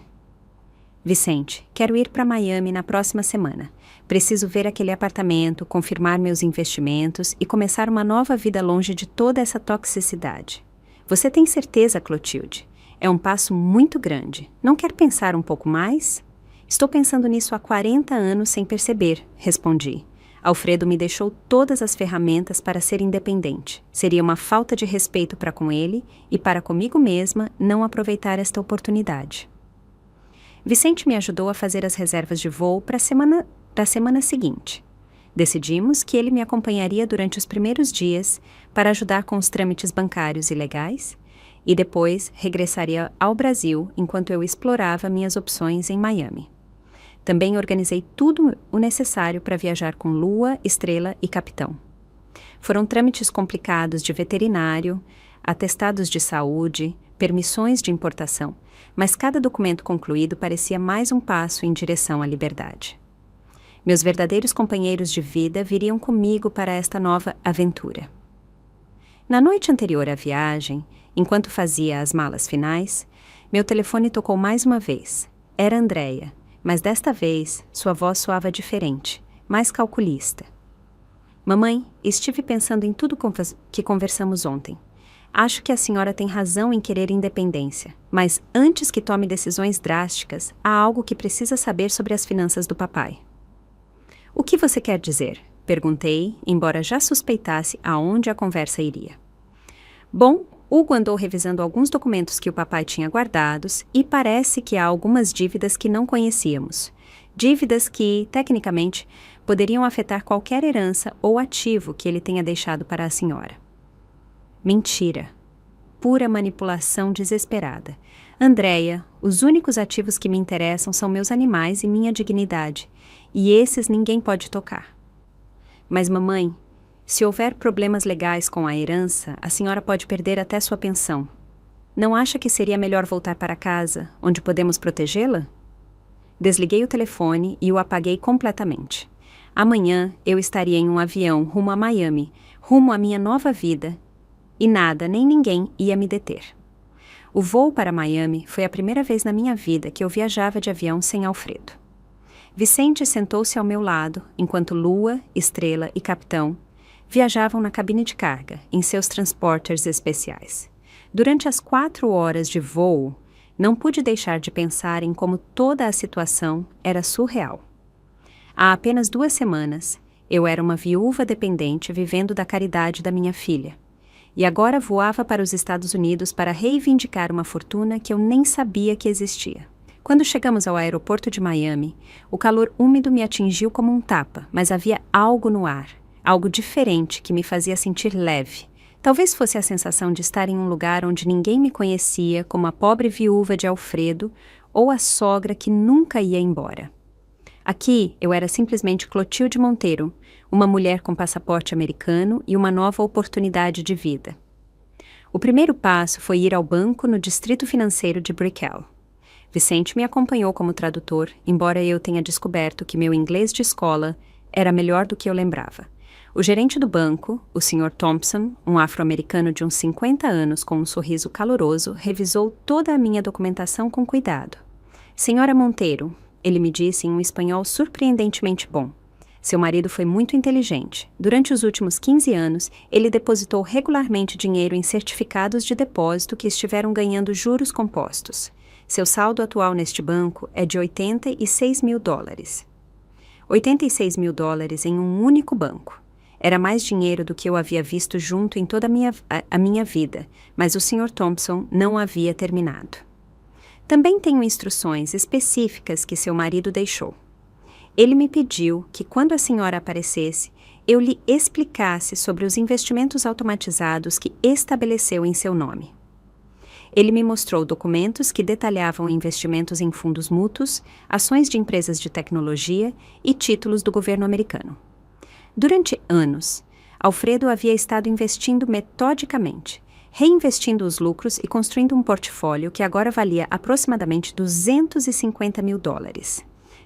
Vicente, quero ir para Miami na próxima semana. Preciso ver aquele apartamento, confirmar meus investimentos e começar uma nova vida longe de toda essa toxicidade. Você tem certeza, Clotilde? É um passo muito grande. Não quer pensar um pouco mais? Estou pensando nisso há 40 anos sem perceber, respondi. Alfredo me deixou todas as ferramentas para ser independente. Seria uma falta de respeito para com ele e para comigo mesma não aproveitar esta oportunidade. Vicente me ajudou a fazer as reservas de voo para a semana seguinte. Decidimos que ele me acompanharia durante os primeiros dias para ajudar com os trâmites bancários e legais e depois regressaria ao Brasil enquanto eu explorava minhas opções em Miami. Também organizei tudo o necessário para viajar com Lua, Estrela e Capitão. Foram trâmites complicados de veterinário, atestados de saúde, permissões de importação, mas cada documento concluído parecia mais um passo em direção à liberdade. Meus verdadeiros companheiros de vida viriam comigo para esta nova aventura. Na noite anterior à viagem, enquanto fazia as malas finais, meu telefone tocou mais uma vez. Era Andréia, mas desta vez sua voz soava diferente, mais calculista. Mamãe, estive pensando em tudo que conversamos ontem. Acho que a senhora tem razão em querer independência, mas antes que tome decisões drásticas, há algo que precisa saber sobre as finanças do papai. O que você quer dizer? Perguntei, embora já suspeitasse aonde a conversa iria. Bom, Hugo andou revisando alguns documentos que o papai tinha guardados e parece que há algumas dívidas que não conhecíamos. Dívidas que, tecnicamente, poderiam afetar qualquer herança ou ativo que ele tenha deixado para a senhora. Mentira. Pura manipulação desesperada. Andréia, os únicos ativos que me interessam são meus animais e minha dignidade, e esses ninguém pode tocar. Mas, mamãe, se houver problemas legais com a herança, a senhora pode perder até sua pensão. Não acha que seria melhor voltar para casa, onde podemos protegê-la? Desliguei o telefone e o apaguei completamente. Amanhã eu estaria em um avião rumo a Miami, rumo à minha nova vida, e nada nem ninguém ia me deter. O voo para Miami foi a primeira vez na minha vida que eu viajava de avião sem Alfredo. Vicente sentou-se ao meu lado, enquanto Lua, Estrela e Capitão viajavam na cabine de carga, em seus transporters especiais. Durante as 4 horas de voo, não pude deixar de pensar em como toda a situação era surreal. Há apenas 2 semanas, eu era uma viúva dependente vivendo da caridade da minha filha. E agora voava para os Estados Unidos para reivindicar uma fortuna que eu nem sabia que existia. Quando chegamos ao aeroporto de Miami, o calor úmido me atingiu como um tapa, mas havia algo no ar, algo diferente que me fazia sentir leve. Talvez fosse a sensação de estar em um lugar onde ninguém me conhecia como a pobre viúva de Alfredo ou a sogra que nunca ia embora. Aqui eu era simplesmente Clotilde Monteiro, uma mulher com passaporte americano e uma nova oportunidade de vida. O primeiro passo foi ir ao banco no distrito financeiro de Brickell. Vicente me acompanhou como tradutor, embora eu tenha descoberto que meu inglês de escola era melhor do que eu lembrava. O gerente do banco, o Sr. Thompson, um afro-americano de uns 50 anos com um sorriso caloroso, revisou toda a minha documentação com cuidado. Senhora Monteiro, ele me disse em um espanhol surpreendentemente bom. Seu marido foi muito inteligente. Durante os últimos 15 anos, ele depositou regularmente dinheiro em certificados de depósito que estiveram ganhando juros compostos. Seu saldo atual neste banco é de $86 mil. $86 mil em um único banco. Era mais dinheiro do que eu havia visto junto em toda a minha vida, mas o Sr. Thompson não havia terminado. Também tenho instruções específicas que seu marido deixou. Ele me pediu que, quando a senhora aparecesse, eu lhe explicasse sobre os investimentos automatizados que estabeleceu em seu nome. Ele me mostrou documentos que detalhavam investimentos em fundos mútuos, ações de empresas de tecnologia e títulos do governo americano. Durante anos, Alfredo havia estado investindo metodicamente, reinvestindo os lucros e construindo um portfólio que agora valia aproximadamente $250 mil.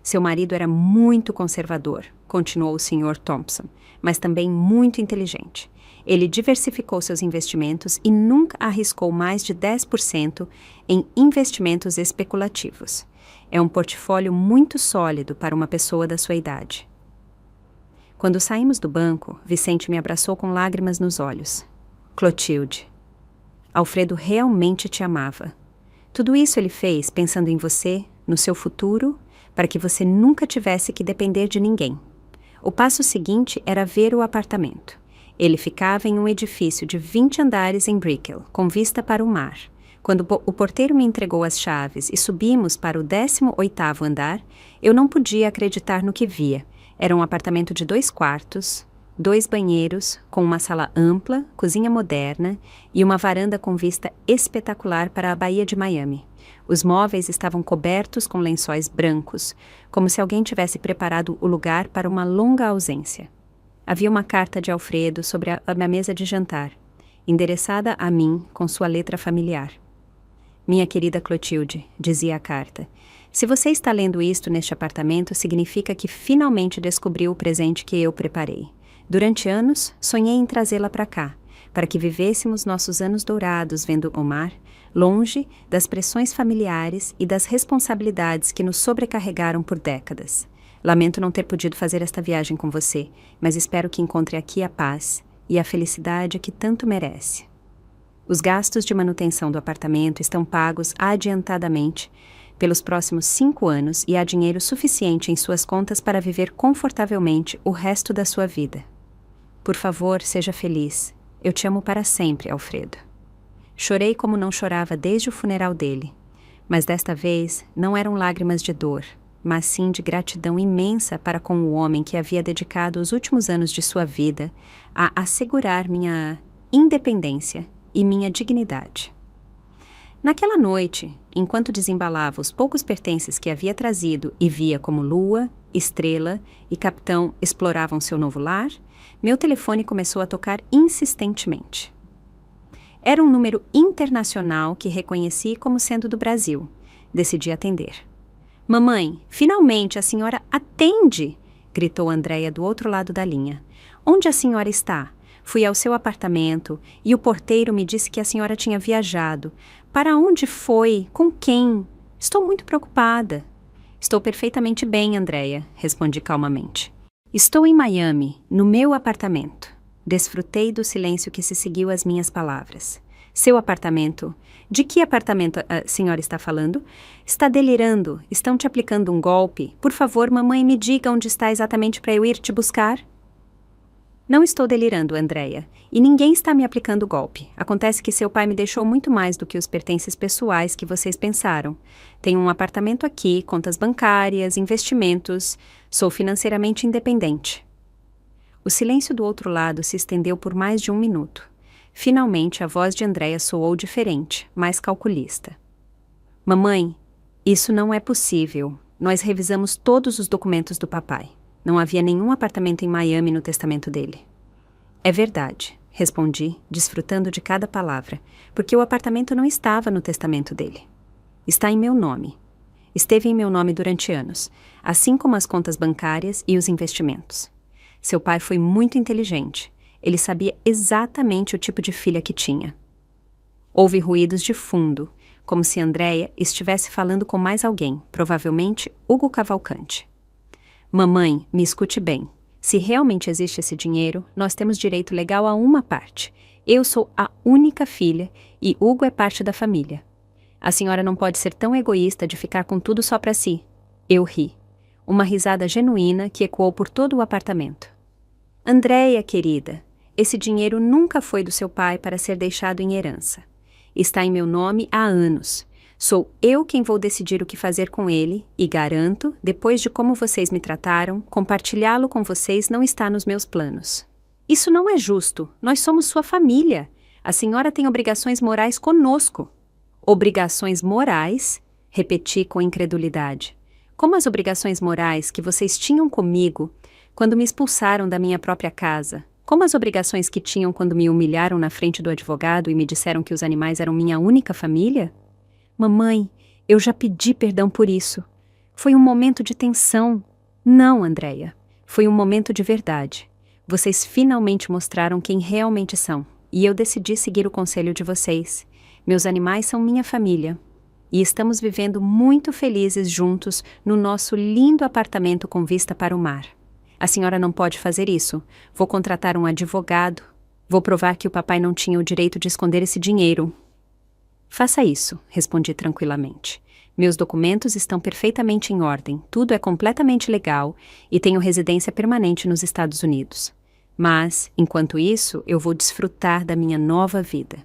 Seu marido era muito conservador, continuou o Sr. Thompson, mas também muito inteligente. Ele diversificou seus investimentos e nunca arriscou mais de 10% em investimentos especulativos. É um portfólio muito sólido para uma pessoa da sua idade. Quando saímos do banco, Vicente me abraçou com lágrimas nos olhos. Clotilde, Alfredo realmente te amava. Tudo isso ele fez pensando em você, no seu futuro, para que você nunca tivesse que depender de ninguém. O passo seguinte era ver o apartamento. Ele ficava em um edifício de 20 andares em Brickell, com vista para o mar. Quando o porteiro me entregou as chaves e subimos para o 18º andar, eu não podia acreditar no que via. Era um apartamento de 2 quartos, 2 banheiros, com uma sala ampla, cozinha moderna e uma varanda com vista espetacular para a Baía de Miami. Os móveis estavam cobertos com lençóis brancos, como se alguém tivesse preparado o lugar para uma longa ausência. Havia uma carta de Alfredo sobre a minha mesa de jantar, endereçada a mim com sua letra familiar. Minha querida Clotilde, dizia a carta, se você está lendo isto neste apartamento, significa que finalmente descobriu o presente que eu preparei. Durante anos, sonhei em trazê-la para cá, para que vivêssemos nossos anos dourados vendo o mar, longe das pressões familiares e das responsabilidades que nos sobrecarregaram por décadas. Lamento não ter podido fazer esta viagem com você, mas espero que encontre aqui a paz e a felicidade que tanto merece. Os gastos de manutenção do apartamento estão pagos adiantadamente pelos próximos 5 anos e há dinheiro suficiente em suas contas para viver confortavelmente o resto da sua vida. Por favor, seja feliz. Eu te amo para sempre, Alfredo. Chorei como não chorava desde o funeral dele, mas desta vez não eram lágrimas de dor, mas sim de gratidão imensa para com o homem que havia dedicado os últimos anos de sua vida a assegurar minha independência e minha dignidade. Naquela noite, enquanto desembalava os poucos pertences que havia trazido e via como Lua, Estrela e Capitão exploravam seu novo lar, meu telefone começou a tocar insistentemente. Era um número internacional que reconheci como sendo do Brasil. Decidi atender. Mamãe, finalmente a senhora atende! Gritou Andréia do outro lado da linha. Onde a senhora está? Fui ao seu apartamento e o porteiro me disse que a senhora tinha viajado. Para onde foi? Com quem? Estou muito preocupada. Estou perfeitamente bem, Andréia, respondi calmamente. Estou em Miami, no meu apartamento. Desfrutei do silêncio que se seguiu às minhas palavras. Seu apartamento? De que apartamento a senhora está falando? Está delirando? Estão te aplicando um golpe? Por favor, mamãe, me diga onde está exatamente para eu ir te buscar. Não estou delirando, Andréia, e ninguém está me aplicando golpe. Acontece que seu pai me deixou muito mais do que os pertences pessoais que vocês pensaram. Tenho um apartamento aqui, contas bancárias, investimentos. Sou financeiramente independente. O silêncio do outro lado se estendeu por mais de 1 minuto. Finalmente, a voz de Andréia soou diferente, mais calculista. Mamãe, isso não é possível. Nós revisamos todos os documentos do papai. Não havia nenhum apartamento em Miami no testamento dele. É verdade, respondi, desfrutando de cada palavra, porque o apartamento não estava no testamento dele. Está em meu nome. Esteve em meu nome durante anos, assim como as contas bancárias e os investimentos. Seu pai foi muito inteligente. Ele sabia exatamente o tipo de filha que tinha. Houve ruídos de fundo, como se Andréia estivesse falando com mais alguém, provavelmente Hugo Cavalcante. Mamãe, me escute bem. Se realmente existe esse dinheiro, nós temos direito legal a uma parte. Eu sou a única filha e Hugo é parte da família. A senhora não pode ser tão egoísta de ficar com tudo só para si. Eu ri. Uma risada genuína que ecoou por todo o apartamento. Andréia, querida, esse dinheiro nunca foi do seu pai para ser deixado em herança. Está em meu nome há anos. Sou eu quem vou decidir o que fazer com ele e garanto, depois de como vocês me trataram, compartilhá-lo com vocês não está nos meus planos. Isso não é justo. Nós somos sua família. A senhora tem obrigações morais conosco. Obrigações morais? Repeti com incredulidade. Como as obrigações morais que vocês tinham comigo quando me expulsaram da minha própria casa? Como as obrigações que tinham quando me humilharam na frente do advogado e me disseram que os animais eram minha única família? Mamãe, eu já pedi perdão por isso. Foi um momento de tensão. Não, Andréia. Foi um momento de verdade. Vocês finalmente mostraram quem realmente são. E eu decidi seguir o conselho de vocês. Meus animais são minha família. E estamos vivendo muito felizes juntos no nosso lindo apartamento com vista para o mar. A senhora não pode fazer isso. Vou contratar um advogado. Vou provar que o papai não tinha o direito de esconder esse dinheiro. Faça isso, respondi tranquilamente. Meus documentos estão perfeitamente em ordem, tudo é completamente legal e tenho residência permanente nos Estados Unidos. Mas, enquanto isso, eu vou desfrutar da minha nova vida.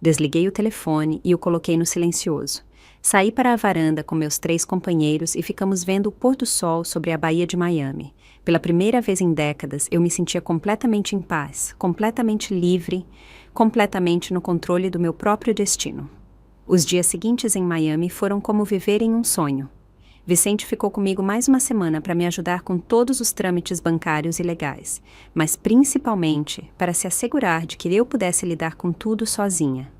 Desliguei o telefone e o coloquei no silencioso. Saí para a varanda com meus 3 companheiros e ficamos vendo o pôr do sol sobre a Baía de Miami. Pela primeira vez em décadas, eu me sentia completamente em paz, completamente livre, completamente no controle do meu próprio destino. Os dias seguintes em Miami foram como viver em um sonho. Vicente ficou comigo mais uma semana para me ajudar com todos os trâmites bancários e legais, mas principalmente para se assegurar de que eu pudesse lidar com tudo sozinha.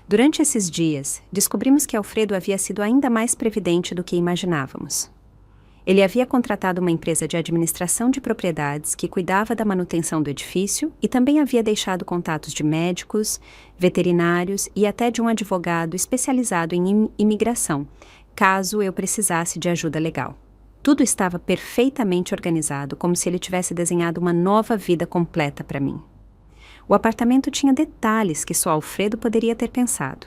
Durante esses dias, descobrimos que Alfredo havia sido ainda mais previdente do que imaginávamos. Ele havia contratado uma empresa de administração de propriedades que cuidava da manutenção do edifício e também havia deixado contatos de médicos, veterinários e até de um advogado especializado em imigração, caso eu precisasse de ajuda legal. Tudo estava perfeitamente organizado, como se ele tivesse desenhado uma nova vida completa para mim. O apartamento tinha detalhes que só Alfredo poderia ter pensado.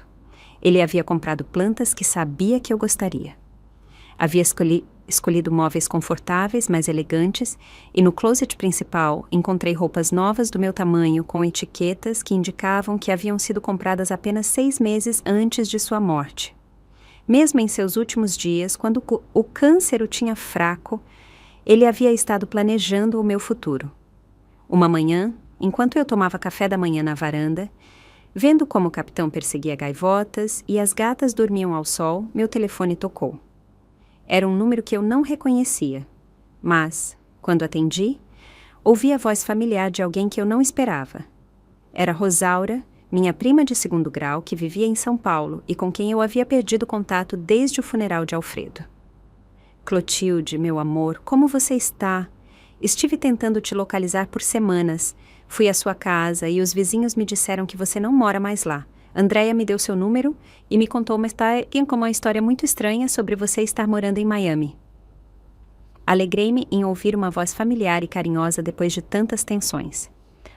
Ele havia comprado plantas que sabia que eu gostaria. Havia escolhido móveis confortáveis, mas elegantes, e no closet principal encontrei roupas novas do meu tamanho com etiquetas que indicavam que haviam sido compradas apenas 6 meses antes de sua morte. Mesmo em seus últimos dias, quando o câncer o tinha fraco, ele havia estado planejando o meu futuro. Uma manhã, enquanto eu tomava café da manhã na varanda, vendo como o capitão perseguia gaivotas e as gatas dormiam ao sol, meu telefone tocou. Era um número que eu não reconhecia, mas, quando atendi, ouvi a voz familiar de alguém que eu não esperava. Era Rosaura, minha prima de 2º grau, que vivia em São Paulo e com quem eu havia perdido contato desde o funeral de Alfredo. Clotilde, meu amor, como você está? Estive tentando te localizar por semanas. Fui à sua casa e os vizinhos me disseram que você não mora mais lá. Andréia me deu seu número e me contou uma história muito estranha sobre você estar morando em Miami. Alegrei-me em ouvir uma voz familiar e carinhosa depois de tantas tensões.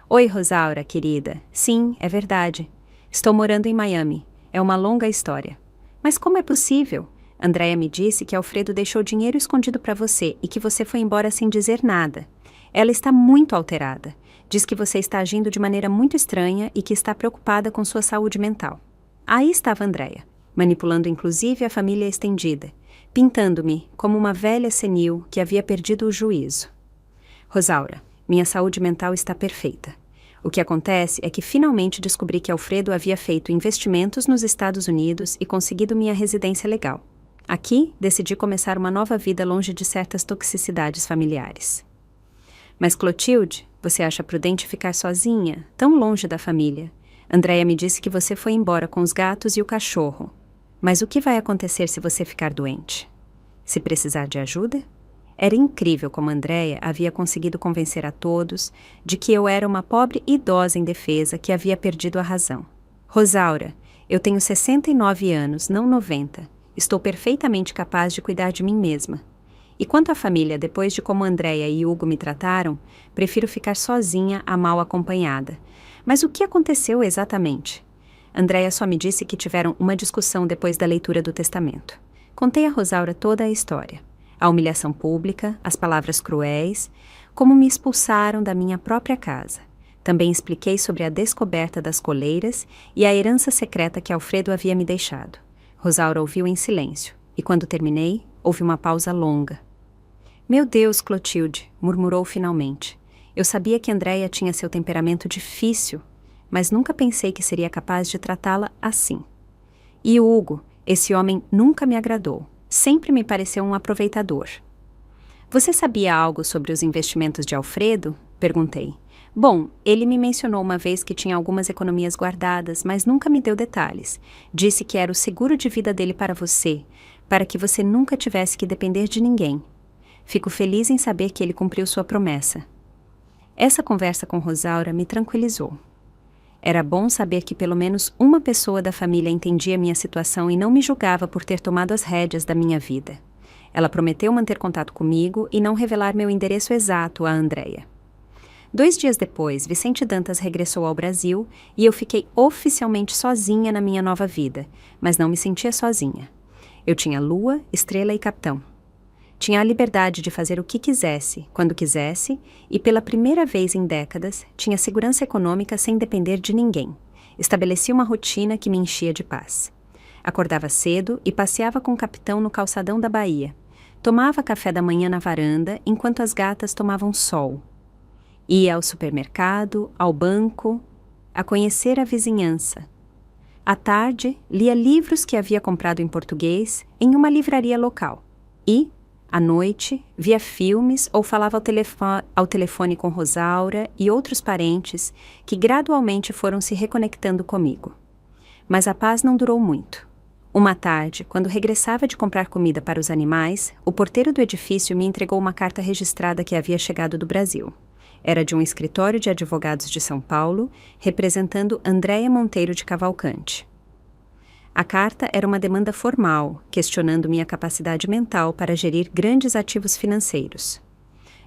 Oi, Rosaura, querida. Sim, é verdade. Estou morando em Miami. É uma longa história. Mas como é possível? Andréia me disse que Alfredo deixou dinheiro escondido para você e que você foi embora sem dizer nada. Ela está muito alterada. Diz que você está agindo de maneira muito estranha e que está preocupada com sua saúde mental. Aí estava Andréia, manipulando inclusive a família estendida, pintando-me como uma velha senil que havia perdido o juízo. Rosaura, minha saúde mental está perfeita. O que acontece é que finalmente descobri que Alfredo havia feito investimentos nos Estados Unidos e conseguido minha residência legal. Aqui, decidi começar uma nova vida longe de certas toxicidades familiares. Mas Clotilde, você acha prudente ficar sozinha, tão longe da família? Andréia me disse que você foi embora com os gatos e o cachorro. Mas o que vai acontecer se você ficar doente? Se precisar de ajuda? Era incrível como Andréia havia conseguido convencer a todos de que eu era uma pobre idosa indefesa que havia perdido a razão. Rosaura, eu tenho 69 anos, não 90. Estou perfeitamente capaz de cuidar de mim mesma. E quanto à família, depois de como Andréia e Hugo me trataram, prefiro ficar sozinha a mal acompanhada. Mas o que aconteceu exatamente? Andréia só me disse que tiveram uma discussão depois da leitura do testamento. Contei a Rosaura toda a história. A humilhação pública, as palavras cruéis, como me expulsaram da minha própria casa. Também expliquei sobre a descoberta das coleiras e a herança secreta que Alfredo havia me deixado. Rosaura ouviu em silêncio, e quando terminei, houve uma pausa longa. Meu Deus, Clotilde, murmurou finalmente. Eu sabia que Andréia tinha seu temperamento difícil, mas nunca pensei que seria capaz de tratá-la assim. E o Hugo, esse homem nunca me agradou. Sempre me pareceu um aproveitador. Você sabia algo sobre os investimentos de Alfredo? Perguntei. Bom, ele me mencionou uma vez que tinha algumas economias guardadas, mas nunca me deu detalhes. Disse que era o seguro de vida dele para você, para que você nunca tivesse que depender de ninguém. Fico feliz em saber que ele cumpriu sua promessa. Essa conversa com Rosaura me tranquilizou. Era bom saber que pelo menos uma pessoa da família entendia minha situação e não me julgava por ter tomado as rédeas da minha vida. Ela prometeu manter contato comigo e não revelar meu endereço exato a Andréia. 2 dias depois, Vicente Dantas regressou ao Brasil e eu fiquei oficialmente sozinha na minha nova vida, mas não me sentia sozinha. Eu tinha lua, estrela e capitão. Tinha a liberdade de fazer o que quisesse, quando quisesse, e pela primeira vez em décadas, tinha segurança econômica sem depender de ninguém. Estabeleci uma rotina que me enchia de paz. Acordava cedo e passeava com o capitão no calçadão da Bahia. Tomava café da manhã na varanda, enquanto as gatas tomavam sol. Ia ao supermercado, ao banco, a conhecer a vizinhança. À tarde, lia livros que havia comprado em português em uma livraria local. E, à noite, via filmes ou falava ao telefone com Rosaura e outros parentes que gradualmente foram se reconectando comigo. Mas a paz não durou muito. Uma tarde, quando regressava de comprar comida para os animais, o porteiro do edifício me entregou uma carta registrada que havia chegado do Brasil. Era de um escritório de advogados de São Paulo, representando Andréia Monteiro de Cavalcante. A carta era uma demanda formal, questionando minha capacidade mental para gerir grandes ativos financeiros.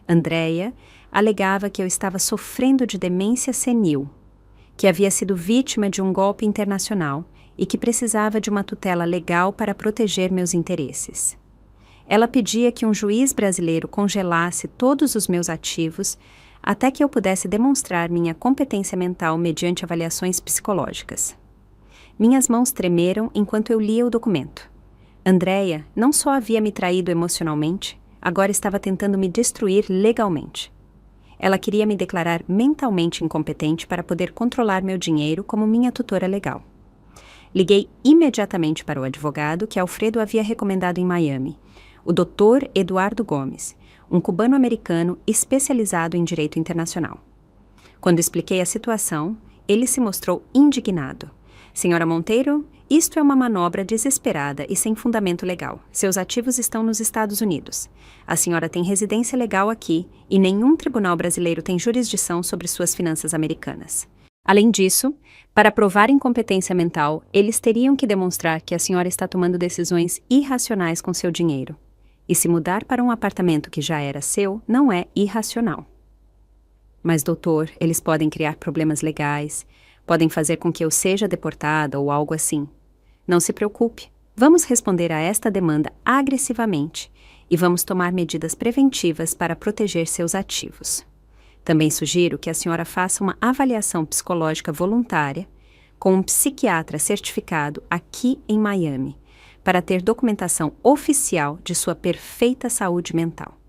Andréia alegava que eu estava sofrendo de demência senil, que havia sido vítima de um golpe internacional e que precisava de uma tutela legal para proteger meus interesses. Ela pedia que um juiz brasileiro congelasse todos os meus ativos até que eu pudesse demonstrar minha competência mental mediante avaliações psicológicas. Minhas mãos tremeram enquanto eu lia o documento. Andréia não só havia me traído emocionalmente, agora estava tentando me destruir legalmente. Ela queria me declarar mentalmente incompetente para poder controlar meu dinheiro como minha tutora legal. Liguei imediatamente para o advogado que Alfredo havia recomendado em Miami, o Dr. Eduardo Gomes, um cubano-americano especializado em direito internacional. Quando expliquei a situação, ele se mostrou indignado. Senhora Monteiro, isto é uma manobra desesperada e sem fundamento legal. Seus ativos estão nos Estados Unidos. A senhora tem residência legal aqui e nenhum tribunal brasileiro tem jurisdição sobre suas finanças americanas. Além disso, para provar incompetência mental, eles teriam que demonstrar que a senhora está tomando decisões irracionais com seu dinheiro. E se mudar para um apartamento que já era seu, não é irracional. Mas, doutor, eles podem criar problemas legais, podem fazer com que eu seja deportada ou algo assim. Não se preocupe, vamos responder a esta demanda agressivamente e vamos tomar medidas preventivas para proteger seus ativos. Também sugiro que a senhora faça uma avaliação psicológica voluntária com um psiquiatra certificado aqui em Miami, para ter documentação oficial de sua perfeita saúde mental.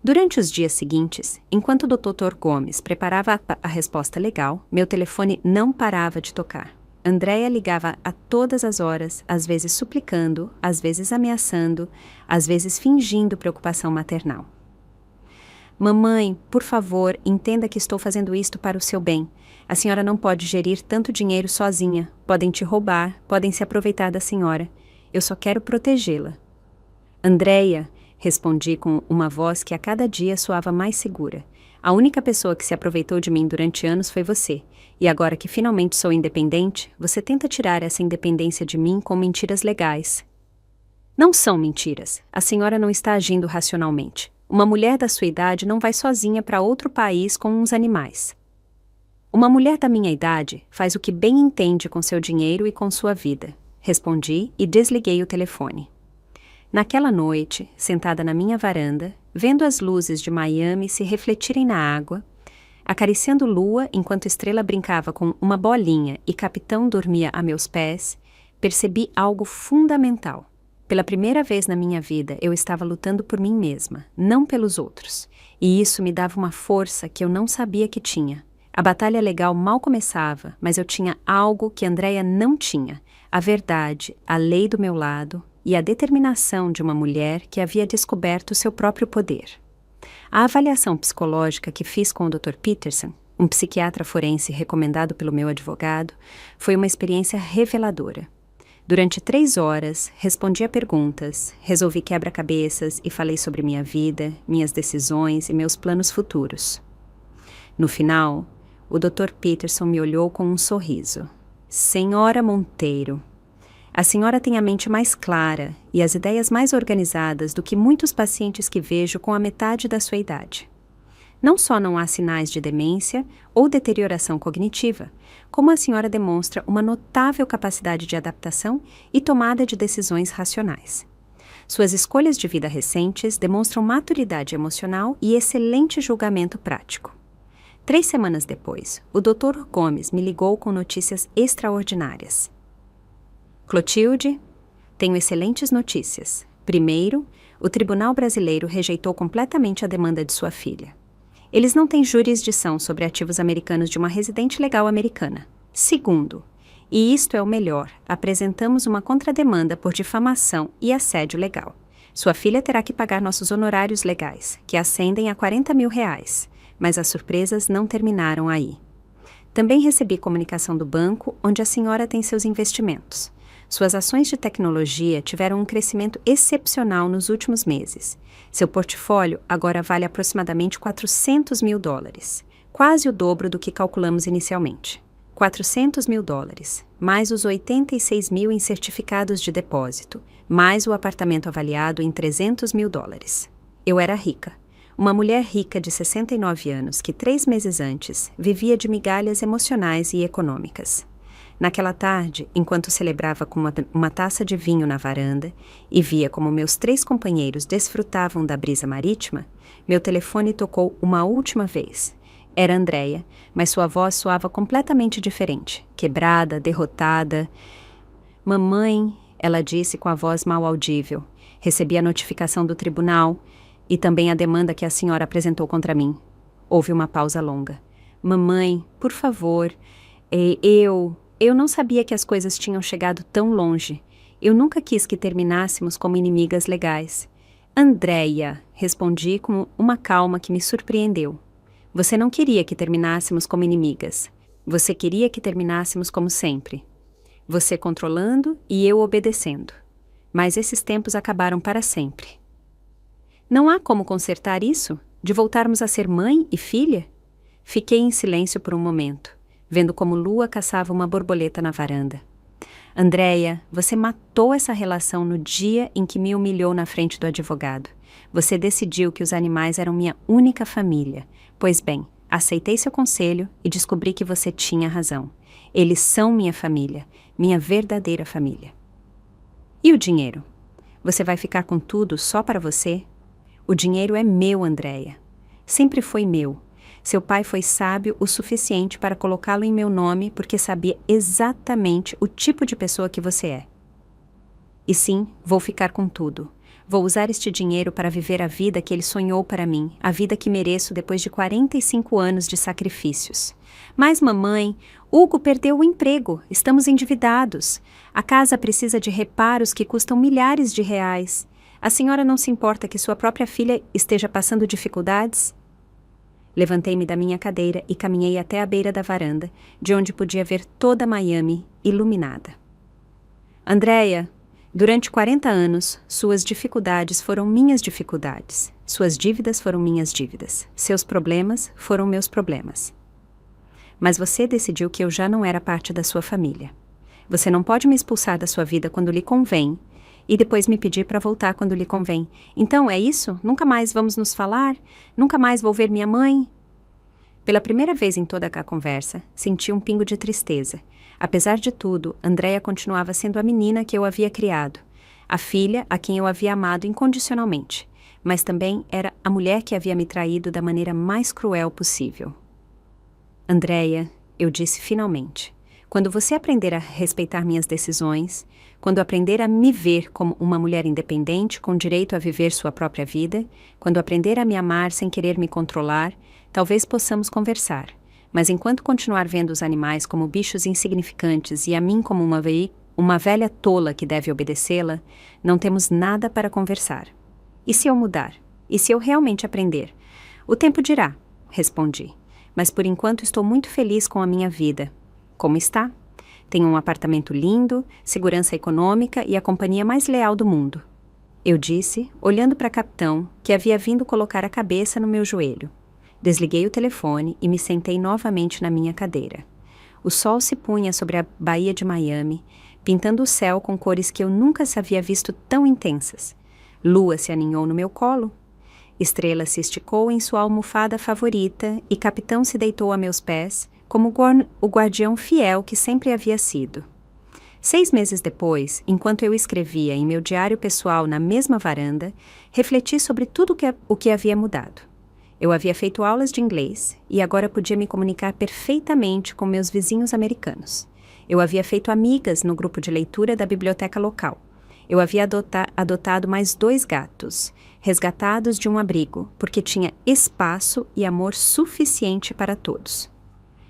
Durante os dias seguintes, enquanto o Dr. Gomes preparava a resposta legal, meu telefone não parava de tocar. Andréia ligava a todas as horas, às vezes suplicando, às vezes ameaçando, às vezes fingindo preocupação maternal. Mamãe, por favor, entenda que estou fazendo isto para o seu bem. A senhora não pode gerir tanto dinheiro sozinha. Podem te roubar, podem se aproveitar da senhora. Eu só quero protegê-la. Andréia, respondi com uma voz que a cada dia soava mais segura. A única pessoa que se aproveitou de mim durante anos foi você. E agora que finalmente sou independente, você tenta tirar essa independência de mim com mentiras legais. Não são mentiras. A senhora não está agindo racionalmente. Uma mulher da sua idade não vai sozinha para outro país com uns animais. Uma mulher da minha idade faz o que bem entende com seu dinheiro e com sua vida. Respondi e desliguei o telefone. Naquela noite, sentada na minha varanda, vendo as luzes de Miami se refletirem na água, acariciando lua enquanto Estrela brincava com uma bolinha e Capitão dormia a meus pés, percebi algo fundamental. Pela primeira vez na minha vida, eu estava lutando por mim mesma, não pelos outros. E isso me dava uma força que eu não sabia que tinha. A batalha legal mal começava, mas eu tinha algo que Andréia não tinha. A verdade, a lei do meu lado e a determinação de uma mulher que havia descoberto seu próprio poder. A avaliação psicológica que fiz com o Dr. Peterson, um psiquiatra forense recomendado pelo meu advogado, foi uma experiência reveladora. Durante 3 horas, respondi a perguntas, resolvi quebra-cabeças e falei sobre minha vida, minhas decisões e meus planos futuros. No final, o Dr. Peterson me olhou com um sorriso. Senhora Monteiro, a senhora tem a mente mais clara e as ideias mais organizadas do que muitos pacientes que vejo com a metade da sua idade. Não só não há sinais de demência ou deterioração cognitiva, como a senhora demonstra uma notável capacidade de adaptação e tomada de decisões racionais. Suas escolhas de vida recentes demonstram maturidade emocional e excelente julgamento prático. 3 semanas depois, o Dr. Gomes me ligou com notícias extraordinárias. Clotilde, tenho excelentes notícias. Primeiro, o Tribunal Brasileiro rejeitou completamente a demanda de sua filha. Eles não têm jurisdição sobre ativos americanos de uma residente legal americana. Segundo, e isto é o melhor, apresentamos uma contrademanda por difamação e assédio legal. Sua filha terá que pagar nossos honorários legais, que ascendem a R$40 mil, mas as surpresas não terminaram aí. Também recebi comunicação do banco onde a senhora tem seus investimentos. Suas ações de tecnologia tiveram um crescimento excepcional nos últimos meses. Seu portfólio agora vale aproximadamente $400 mil, quase o dobro do que calculamos inicialmente. $400 mil, mais os 86 mil em certificados de depósito, mais o apartamento avaliado em $300 mil. Eu era rica. Uma mulher rica de 69 anos que 3 meses antes vivia de migalhas emocionais e econômicas. Naquela tarde, enquanto celebrava com uma taça de vinho na varanda e via como meus 3 companheiros desfrutavam da brisa marítima, meu telefone tocou uma última vez. Era Andréia, mas sua voz soava completamente diferente, quebrada, derrotada. Mamãe, ela disse com a voz mal audível. Recebi a notificação do tribunal e também a demanda que a senhora apresentou contra mim. Houve uma pausa longa. Mamãe, por favor, Eu não sabia que as coisas tinham chegado tão longe. Eu nunca quis que terminássemos como inimigas legais. Andréia, respondi com uma calma que me surpreendeu. Você não queria que terminássemos como inimigas. Você queria que terminássemos como sempre. Você controlando e eu obedecendo. Mas esses tempos acabaram para sempre. Não há como consertar isso? De voltarmos a ser mãe e filha? Fiquei em silêncio por um momento, vendo como Lua caçava uma borboleta na varanda. Andréia, você matou essa relação no dia em que me humilhou na frente do advogado. Você decidiu que os animais eram minha única família. Pois bem, aceitei seu conselho e descobri que você tinha razão. Eles são minha família, minha verdadeira família. E o dinheiro? Você vai ficar com tudo só para você? O dinheiro é meu, Andréia. Sempre foi meu. Seu pai foi sábio o suficiente para colocá-lo em meu nome porque sabia exatamente o tipo de pessoa que você é. E sim, vou ficar com tudo. Vou usar este dinheiro para viver a vida que ele sonhou para mim, a vida que mereço depois de 45 anos de sacrifícios. Mas, mamãe, Hugo perdeu o emprego, estamos endividados. A casa precisa de reparos que custam milhares de reais. A senhora não se importa que sua própria filha esteja passando dificuldades? Levantei-me da minha cadeira e caminhei até a beira da varanda, de onde podia ver toda Miami iluminada. Andréia, durante 40 anos, suas dificuldades foram minhas dificuldades. Suas dívidas foram minhas dívidas. Seus problemas foram meus problemas. Mas você decidiu que eu já não era parte da sua família. Você não pode me expulsar da sua vida quando lhe convém, e depois me pedir para voltar quando lhe convém. Então, é isso? Nunca mais vamos nos falar? Nunca mais vou ver minha mãe? Pela primeira vez em toda a conversa, senti um pingo de tristeza. Apesar de tudo, Andréia continuava sendo a menina que eu havia criado, a filha a quem eu havia amado incondicionalmente, mas também era a mulher que havia me traído da maneira mais cruel possível. Andréia, eu disse finalmente, quando você aprender a respeitar minhas decisões, quando aprender a me ver como uma mulher independente com direito a viver sua própria vida, quando aprender a me amar sem querer me controlar, talvez possamos conversar. Mas enquanto continuar vendo os animais como bichos insignificantes e a mim como uma velha tola que deve obedecê-la, não temos nada para conversar. E se eu mudar? E se eu realmente aprender? O tempo dirá, respondi. Mas por enquanto estou muito feliz com a minha vida. Como está? Tenho um apartamento lindo, segurança econômica e a companhia mais leal do mundo. Eu disse, olhando para Capitão, que havia vindo colocar a cabeça no meu joelho. Desliguei o telefone e me sentei novamente na minha cadeira. O sol se punha sobre a baía de Miami, pintando o céu com cores que eu nunca havia visto tão intensas. Lua se aninhou no meu colo. Estrela se esticou em sua almofada favorita e Capitão se deitou a meus pés, como o guardião fiel que sempre havia sido. 6 meses depois, enquanto eu escrevia em meu diário pessoal na mesma varanda, refleti sobre tudo o que havia mudado. Eu havia feito aulas de inglês e agora podia me comunicar perfeitamente com meus vizinhos americanos. Eu havia feito amigas no grupo de leitura da biblioteca local. Eu havia adotado mais 2 gatos, resgatados de um abrigo, porque tinha espaço e amor suficiente para todos.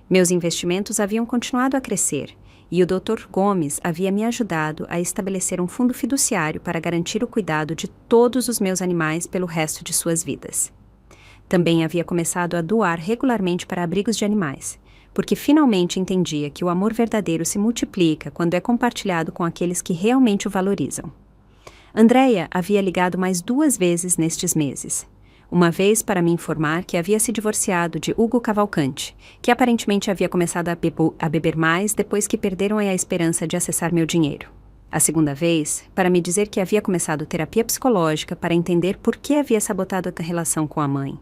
Meus investimentos haviam continuado a crescer, e o Dr. Gomes havia me ajudado a estabelecer um fundo fiduciário para garantir o cuidado de todos os meus animais pelo resto de suas vidas. Também havia começado a doar regularmente para abrigos de animais, porque finalmente entendia que o amor verdadeiro se multiplica quando é compartilhado com aqueles que realmente o valorizam. Andréia havia ligado mais 2 vezes nestes meses. Uma vez para me informar que havia se divorciado de Hugo Cavalcante, que aparentemente havia começado a beber mais depois que perderam a esperança de acessar meu dinheiro. A segunda vez, para me dizer que havia começado terapia psicológica para entender por que havia sabotado a relação com a mãe.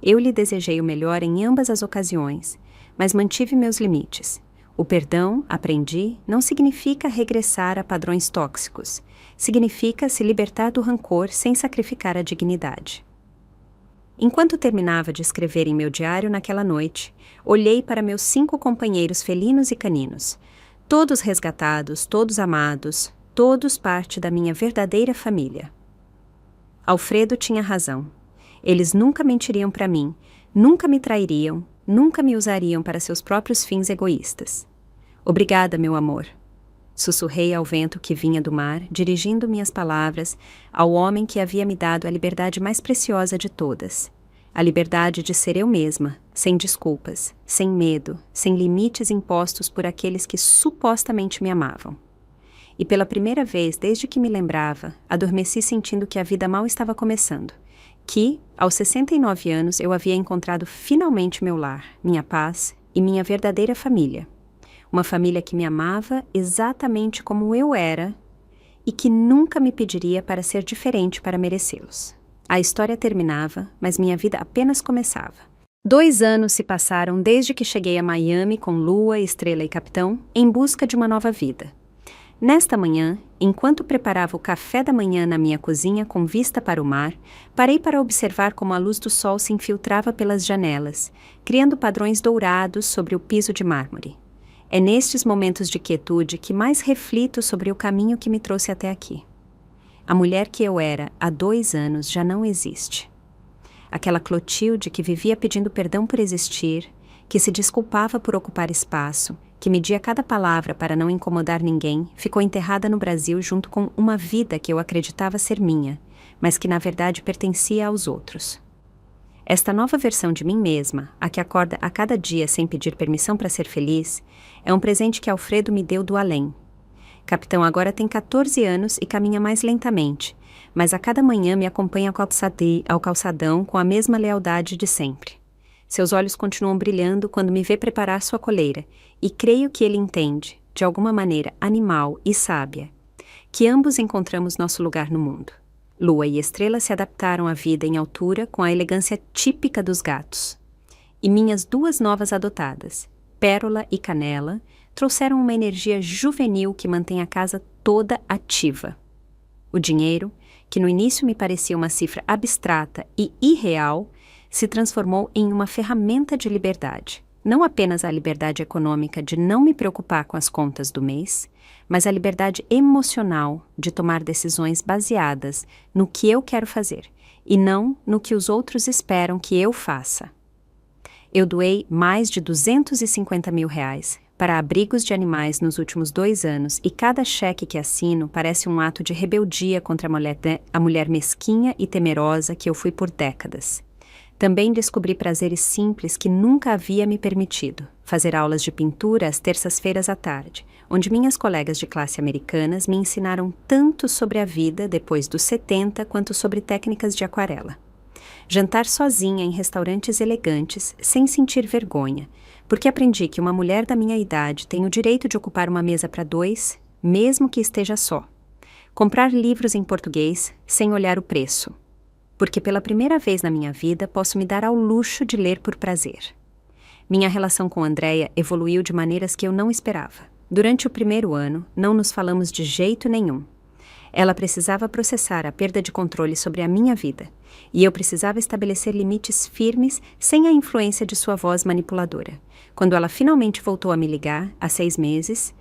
Eu lhe desejei o melhor em ambas as ocasiões, mas mantive meus limites. O perdão, aprendi, não significa regressar a padrões tóxicos. Significa se libertar do rancor sem sacrificar a dignidade. Enquanto terminava de escrever em meu diário naquela noite, olhei para meus 5 companheiros felinos e caninos. Todos resgatados, todos amados, todos parte da minha verdadeira família. Alfredo tinha razão. Eles nunca mentiriam para mim, nunca me trairiam, nunca me usariam para seus próprios fins egoístas. Obrigada, meu amor. Sussurrei ao vento que vinha do mar, dirigindo minhas palavras ao homem que havia me dado a liberdade mais preciosa de todas. A liberdade de ser eu mesma, sem desculpas, sem medo, sem limites impostos por aqueles que supostamente me amavam. E pela primeira vez desde que me lembrava, adormeci sentindo que a vida mal estava começando. Que, aos 69 anos, eu havia encontrado finalmente meu lar, minha paz e minha verdadeira família. Uma família que me amava exatamente como eu era e que nunca me pediria para ser diferente para merecê-los. A história terminava, mas minha vida apenas começava. 2 anos se passaram desde que cheguei a Miami com Lua, Estrela e Capitão em busca de uma nova vida. Nesta manhã, enquanto preparava o café da manhã na minha cozinha com vista para o mar, parei para observar como a luz do sol se infiltrava pelas janelas, criando padrões dourados sobre o piso de mármore. É nestes momentos de quietude que mais reflito sobre o caminho que me trouxe até aqui. A mulher que eu era há 2 anos já não existe. Aquela Clotilde que vivia pedindo perdão por existir, que se desculpava por ocupar espaço, que media cada palavra para não incomodar ninguém, ficou enterrada no Brasil junto com uma vida que eu acreditava ser minha, mas que na verdade pertencia aos outros. Esta nova versão de mim mesma, a que acorda a cada dia sem pedir permissão para ser feliz, é um presente que Alfredo me deu do além. Capitão agora tem 14 anos e caminha mais lentamente, mas a cada manhã me acompanha ao calçadão com a mesma lealdade de sempre. Seus olhos continuam brilhando quando me vê preparar sua coleira, e creio que ele entende, de alguma maneira animal e sábia, que ambos encontramos nosso lugar no mundo. Lua e Estrela se adaptaram à vida em altura com a elegância típica dos gatos. E minhas 2 novas adotadas, Pérola e Canela, trouxeram uma energia juvenil que mantém a casa toda ativa. O dinheiro, que no início me parecia uma cifra abstrata e irreal, se transformou em uma ferramenta de liberdade. Não apenas a liberdade econômica de não me preocupar com as contas do mês, mas a liberdade emocional de tomar decisões baseadas no que eu quero fazer e não no que os outros esperam que eu faça. Eu doei mais de R$250 mil para abrigos de animais nos últimos 2 anos e cada cheque que assino parece um ato de rebeldia contra a mulher mesquinha e temerosa que eu fui por décadas. Também descobri prazeres simples que nunca havia me permitido. Fazer aulas de pintura às terças-feiras à tarde, onde minhas colegas de classe americanas me ensinaram tanto sobre a vida depois dos 70 quanto sobre técnicas de aquarela. Jantar sozinha em restaurantes elegantes, sem sentir vergonha, porque aprendi que uma mulher da minha idade tem o direito de ocupar uma mesa para 2, mesmo que esteja só. Comprar livros em português sem olhar o preço. porque pela primeira vez na minha vida posso me dar ao luxo de ler por prazer. Minha relação com Andrea evoluiu de maneiras que eu não esperava. Durante o primeiro ano, não nos falamos de jeito nenhum. Ela precisava processar a perda de controle sobre a minha vida, e eu precisava estabelecer limites firmes sem a influência de sua voz manipuladora. Quando ela finalmente voltou a me ligar, há 6 meses,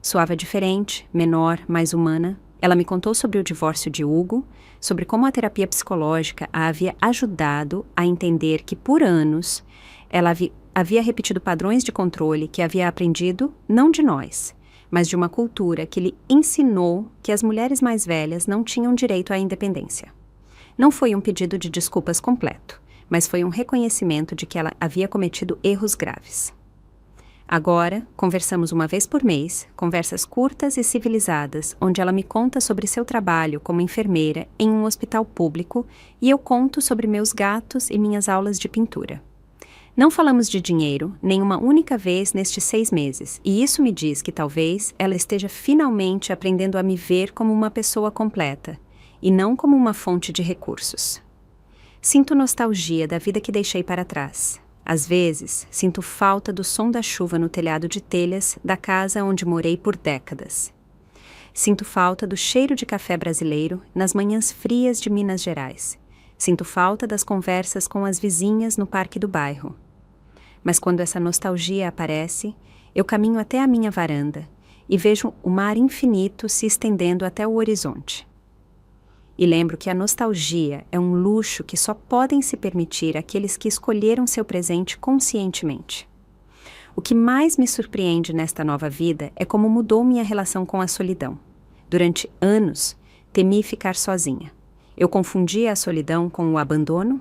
soava diferente, menor, mais humana. Ela me contou sobre o divórcio de Hugo, sobre como a terapia psicológica a havia ajudado a entender que, por anos, ela havia repetido padrões de controle que havia aprendido não de nós, mas de uma cultura que lhe ensinou que as mulheres mais velhas não tinham direito à independência. Não foi um pedido de desculpas completo, mas foi um reconhecimento de que ela havia cometido erros graves. Agora, conversamos uma vez por mês, conversas curtas e civilizadas, onde ela me conta sobre seu trabalho como enfermeira em um hospital público e eu conto sobre meus gatos e minhas aulas de pintura. Não falamos de dinheiro nenhuma única vez nestes 6 meses, e isso me diz que talvez ela esteja finalmente aprendendo a me ver como uma pessoa completa, e não como uma fonte de recursos. Sinto nostalgia da vida que deixei para trás. Às vezes, sinto falta do som da chuva no telhado de telhas da casa onde morei por décadas. Sinto falta do cheiro de café brasileiro nas manhãs frias de Minas Gerais. Sinto falta das conversas com as vizinhas no parque do bairro. Mas quando essa nostalgia aparece, eu caminho até a minha varanda e vejo o mar infinito se estendendo até o horizonte. E lembro que a nostalgia é um luxo que só podem se permitir aqueles que escolheram seu presente conscientemente. O que mais me surpreende nesta nova vida é como mudou minha relação com a solidão. Durante anos, temi ficar sozinha. Eu confundia a solidão com o abandono.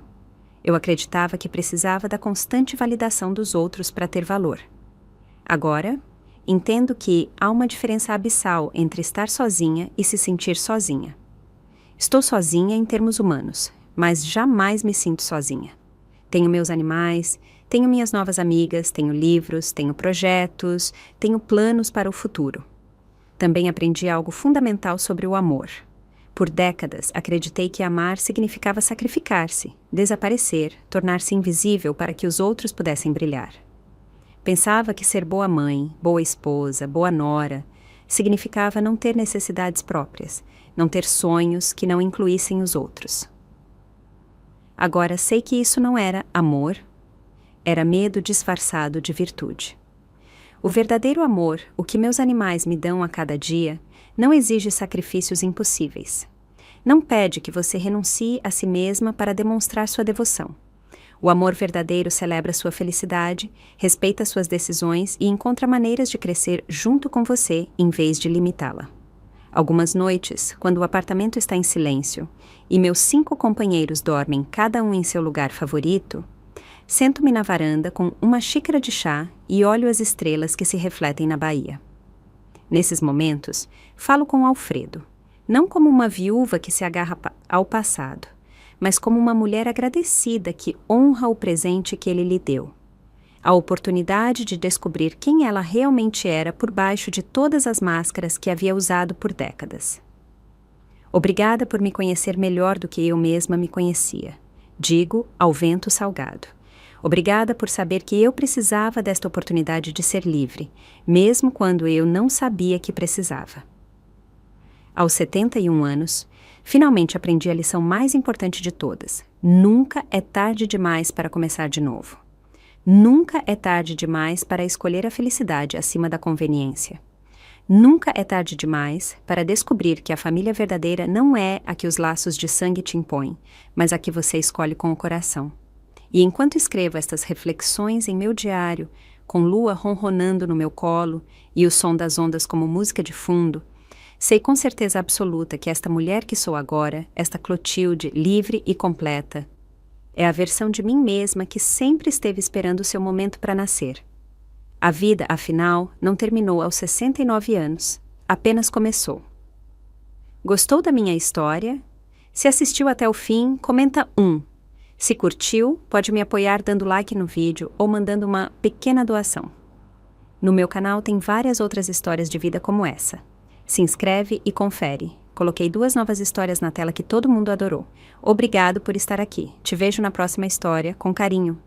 Eu acreditava que precisava da constante validação dos outros para ter valor. Agora, entendo que há uma diferença abissal entre estar sozinha e se sentir sozinha. Estou sozinha em termos humanos, mas jamais me sinto sozinha. Tenho meus animais, tenho minhas novas amigas, tenho livros, tenho projetos, tenho planos para o futuro. Também aprendi algo fundamental sobre o amor. Por décadas, acreditei que amar significava sacrificar-se, desaparecer, tornar-se invisível para que os outros pudessem brilhar. Pensava que ser boa mãe, boa esposa, boa nora, significava não ter necessidades próprias, não ter sonhos que não incluíssem os outros. Agora sei que isso não era amor, era medo disfarçado de virtude. O verdadeiro amor, o que meus animais me dão a cada dia, não exige sacrifícios impossíveis. Não pede que você renuncie a si mesma para demonstrar sua devoção. O amor verdadeiro celebra sua felicidade, respeita suas decisões e encontra maneiras de crescer junto com você em vez de limitá-la. Algumas noites, quando o apartamento está em silêncio e meus 5 companheiros dormem cada um em seu lugar favorito, sento-me na varanda com uma xícara de chá e olho as estrelas que se refletem na baía. Nesses momentos, falo com Alfredo, não como uma viúva que se agarra ao passado, mas como uma mulher agradecida que honra o presente que ele lhe deu. A oportunidade de descobrir quem ela realmente era por baixo de todas as máscaras que havia usado por décadas. Obrigada por me conhecer melhor do que eu mesma me conhecia. Digo ao vento salgado. Obrigada por saber que eu precisava desta oportunidade de ser livre, mesmo quando eu não sabia que precisava. Aos 71 anos, finalmente aprendi a lição mais importante de todas. Nunca é tarde demais para começar de novo. Nunca é tarde demais para escolher a felicidade acima da conveniência. Nunca é tarde demais para descobrir que a família verdadeira não é a que os laços de sangue te impõem, mas a que você escolhe com o coração. E enquanto escrevo estas reflexões em meu diário, com lua ronronando no meu colo e o som das ondas como música de fundo, sei com certeza absoluta que esta mulher que sou agora, esta Clotilde livre e completa, é a versão de mim mesma que sempre esteve esperando o seu momento para nascer. A vida, afinal, não terminou aos 69 anos, apenas começou. Gostou da minha história? Se assistiu até o fim, comenta 1. Se curtiu, pode me apoiar dando like no vídeo ou mandando uma pequena doação. No meu canal tem várias outras histórias de vida como essa. Se inscreve e confere. Coloquei 2 novas histórias na tela que todo mundo adorou. Obrigado por estar aqui. Te vejo na próxima história. Com carinho.